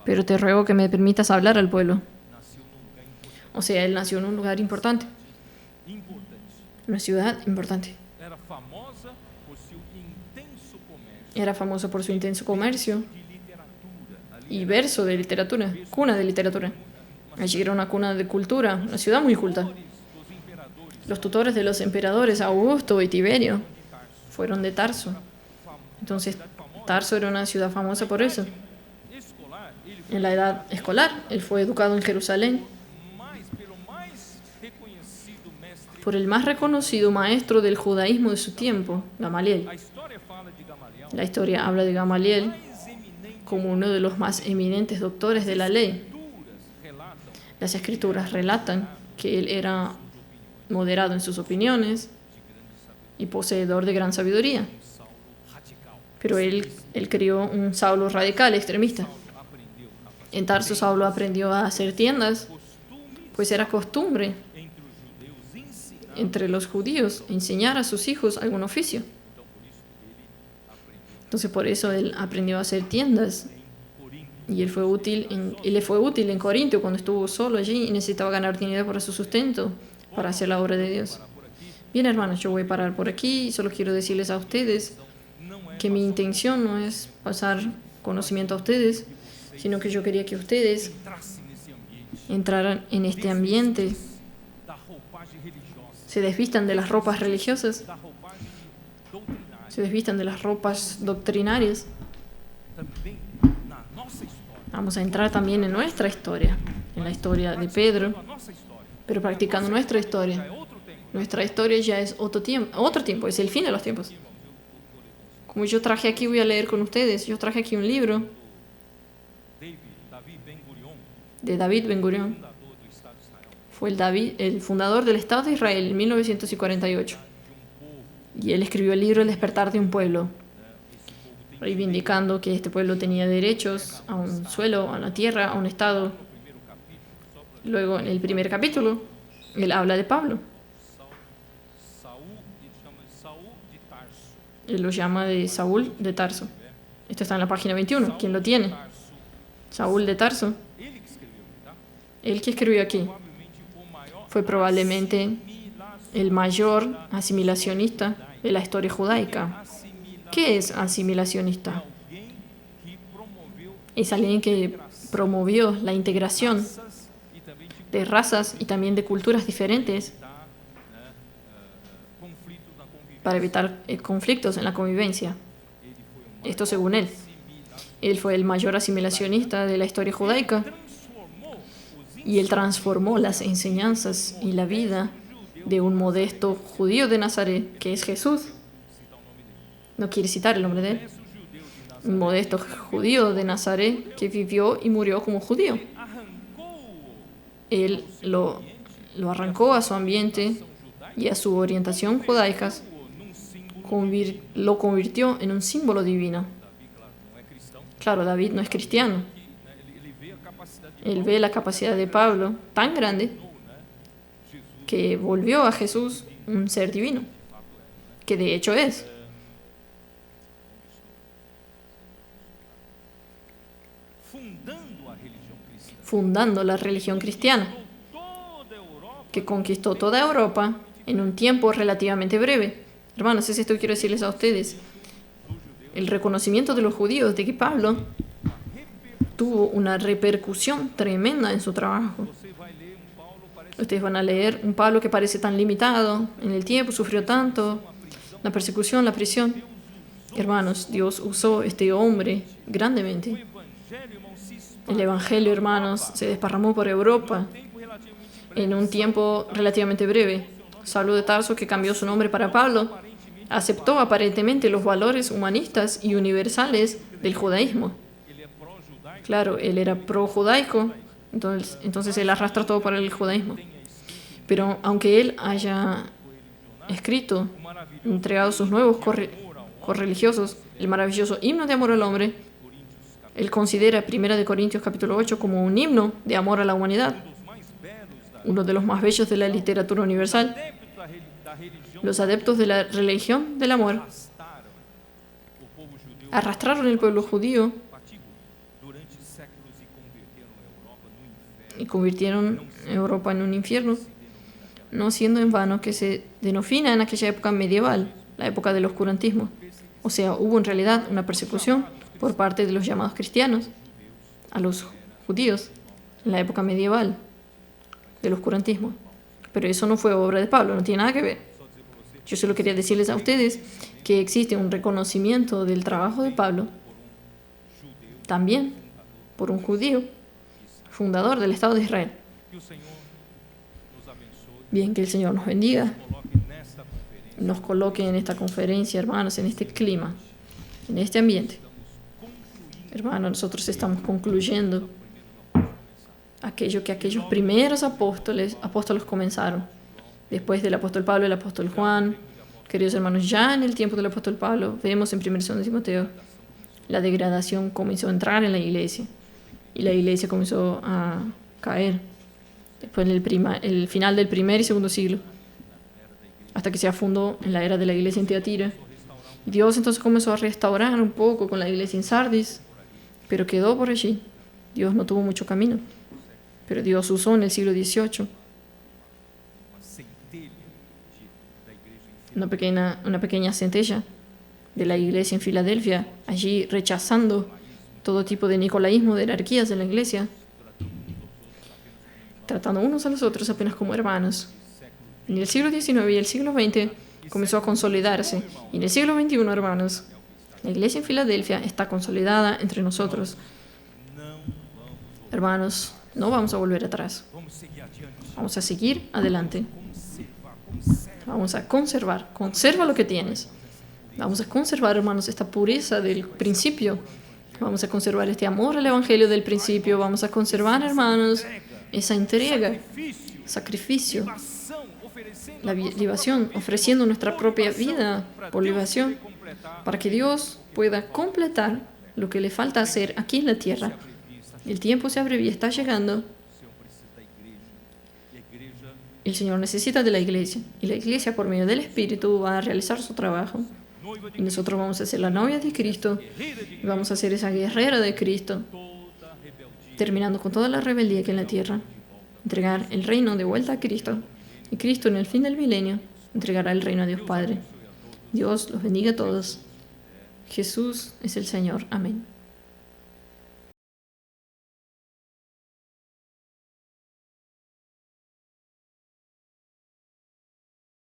pero te ruego que me permitas hablar al pueblo. nasceu num lugar O sea, él nació en un lugar importante, importante. una ciudad importante. Era famosa por seu intenso comércio Era famoso por su intenso comercio de literatura. Ali y verso de literatura, cuna de literatura. Allí era una cuna de cultura, una ciudad muy culta. dos imperadores Los tutores de los emperadores Augusto y Tiberio de Tarso. fueron de Tarso. Entonces, Famosa. Tarso era una ciudad famosa por eso. Escolar, ele foi En la edad escolar, él fue educado en Jerusalén pelo mais reconhecido mestre. por el más reconocido maestro del judaísmo de su tiempo, Gamaliel. A história fala de Gamaliel, La historia habla de Gamaliel mais eminente. como uno de los más eminentes doctores de la ley. Escrituras relatam Las escrituras relatan que él era moderado en sus opiniones y poseedor de gran sabiduría. Saulo radical. Pero él crió un Saulo radical, extremista. Aprendeu a fazer En Tarso Saulo aprendió a hacer tiendas, costumes pues era costumbre entre os judeus ensinar. entre los judíos enseñar a sus hijos algún oficio. Então, por isso ele aprendeu Entonces por eso él aprendió a hacer tiendas em Corinto. y le fue útil en Corintio cuando estuvo solo allí y necesitaba ganar dinero para su sustento, para hacer la obra de Dios. Por aqui, Bien, hermanos, yo voy a parar por aquí y solo quiero decirles a ustedes não é que mi intención no es pasar conocimiento a ustedes, sino que yo quería que ustedes entrasse nesse ambiente entraran en este ambiente, da roupagem religiosa, se desvistan de las ropas religiosas, da roupagem doutrinária. se desvistan de las ropas doctrinarias. Também na nossa história. Vamos a entrar también en nuestra historia, en la historia de Pedro, A nossa história. pero practicando nuestra Já é historia. outro tempo. Nuestra historia ya es otro tiempo, es el fin de los tiempos. Como yo traje aquí, voy a leer con ustedes, yo traje aquí un libro Davi Ben-Gurion, de David Ben-Gurion. fundador do Estado de Israel, Fue el fundador del Estado de Israel en 1948. de povo. Y él escribió el libro El despertar de un pueblo, Esse povo tem reivindicando que este pueblo tenía derechos a un suelo, a una tierra, a un Estado. no primeiro capítulo, só para Luego, en el primer capítulo, él habla de Pablo. Saul, ele chama de Saul de Tarso. Él lo llama de Saúl de Tarso. Esto está en la página 21. ¿Quién lo tiene? Tarso, Saúl de Tarso. ele que escreveu, tá? Él que escribió aquí Provavelmente o maior fue probablemente assimilação- el mayor asimilacionista de la historia judaica. assimilação ¿Qué es asimilacionista? alguém que promoveu Es alguien que promovió la integración raças e também de de razas y también de culturas diferentes evitar, né, conflitos na convivência. para evitar conflictos en la convivencia. Ele foi Esto según él. Él fue el mayor asimilacionista de la historia judaica transformou os y él transformó las enseñanzas y la vida de un modesto judío de Nazaret, que es Jesús. No quiere citar el nombre de él. inversos judeus de Nazaré. Un modesto judío de Nazaret que vivió y murió como judío. Arrancou Él lo arrancó a su ambiente y a su orientación judaicas, num símbolo. lo convirtió en un símbolo divino. Davi, claro, não é cristão. Claro, David no es cristiano. Né, ele vê a capacidade de Él ve la capacidad de Pablo tan grande Jesus, que volvió a Jesús un ser divino, que de hecho es. fundando a religião cristã. Fundando la religión cristiana, Toda a Europa que conquistó toda Europa en un tiempo relativamente breve. Hermanos, es esto que quiero decirles a ustedes. El reconocimiento de los judíos de que Pablo tuvo una repercusión tremenda en su trabajo. você vai ler Paulo, parece Ustedes van a leer un Pablo que parece tan limitado en el tiempo, sufrió tanto, la persecución, la prisión. Hermanos, Dios usó este hombre grandemente. evangelho, irmão, se El Evangelio, hermanos, se desparramó por Europa tempo relativamente en un tiempo relativamente breve. Saulo de Tarso, que cambió su nombre para Pablo, aceptó aparentemente los valores humanistas y universales del judaísmo. ele é pró-judaico, Claro, él era pro-judaico, entonces él arrastra todo para el judaísmo. Pero aunque él haya escrito, entregado sus nuevos correligiosos, el maravilloso himno de amor al hombre, él considera 1 de Corintios capítulo 8 como un himno de amor a la humanidad, dos mais belos da uno de los más bellos de la literatura universal. adeptos da religião Los adeptos de la religión del amor arrastaram o povo judeu arrastraron el pueblo judío patigo durante séculos e y convirtieron Europa en un infierno, no siendo en vano que se denomina en aquella época medieval, la época del oscurantismo. O sea, hubo en realidad una persecución por parte de los llamados cristianos a los judíos en la época medieval del oscurantismo. Pero eso no fue obra de Pablo, no tiene nada que ver. Yo solo quería decirles a ustedes que existe un reconocimiento del trabajo de Pablo también por un judío fundador del Estado de Israel. Que o Senhor nos abençoe, Bien, que el Señor nos bendiga, coloque nesta conferência nos coloque en esta conferencia, hermanos, en este clima, en este ambiente. Hermanos, nosotros estamos concluyendo aquello que aquellos primeros apóstoles comenzaron. Después del apóstol Pablo, el apóstol Juan. Queridos hermanos, ya en el tiempo del apóstol Pablo, vemos en 1 de Timoteo, la degradación comenzó a entrar en la iglesia. Y la iglesia comenzó a caer. Después en el final del primer y segundo siglo. Hasta que se afundó en la era de la iglesia en Teatira. Y Dios entonces comenzó a restaurar un poco con la iglesia en Sardis. Pero quedó por allí. Dios no tuvo mucho camino. Pero Dios usó en el siglo XVIII uma centelha da igreja em una pequeña centella de la iglesia en Filadelfia, allí rechazando todo tipo de nicolaísmo, de jerarquías en la iglesia, tratando unos a los otros apenas como hermanos. En el siglo XIX y el siglo XX comenzó a consolidarse. Y en el siglo XXI, hermanos, la iglesia en Filadelfia está consolidada entre nosotros. Hermanos, no vamos a volver atrás. Vamos seguir adiante, Vamos a seguir adelante. conservar. Vamos a conservar. Conserva lo que tienes. Vamos a conservar, hermanos, esta pureza del principio. Vamos a conservar este amor al Evangelio del principio. Vamos a conservar, hermanos, esa entrega, sacrificio, Libação, oferecendo la a nossa libación, ofreciendo nuestra propia vida para por Deus libación, poder completar para que Dios pueda completar lo que le falta hacer aquí en la tierra. El tiempo se abrevia, está llegando. o Senhor precisa da igreja. E a igreja El Señor necesita de la iglesia. Y la iglesia, por medio del Espíritu, va a realizar su trabajo. noiva de Y nosotros vamos a ser la novia de Cristo. guerreira de Y vamos a ser esa guerrera de Cristo, toda rebeldia. terminando con toda la rebeldía que hay en la tierra. Entregar el reino de vuelta a Cristo. Y Cristo, en el fin del milenio, entregará el reino a Dios Padre. Dios los bendiga a todos. Jesús es el Señor. Amén.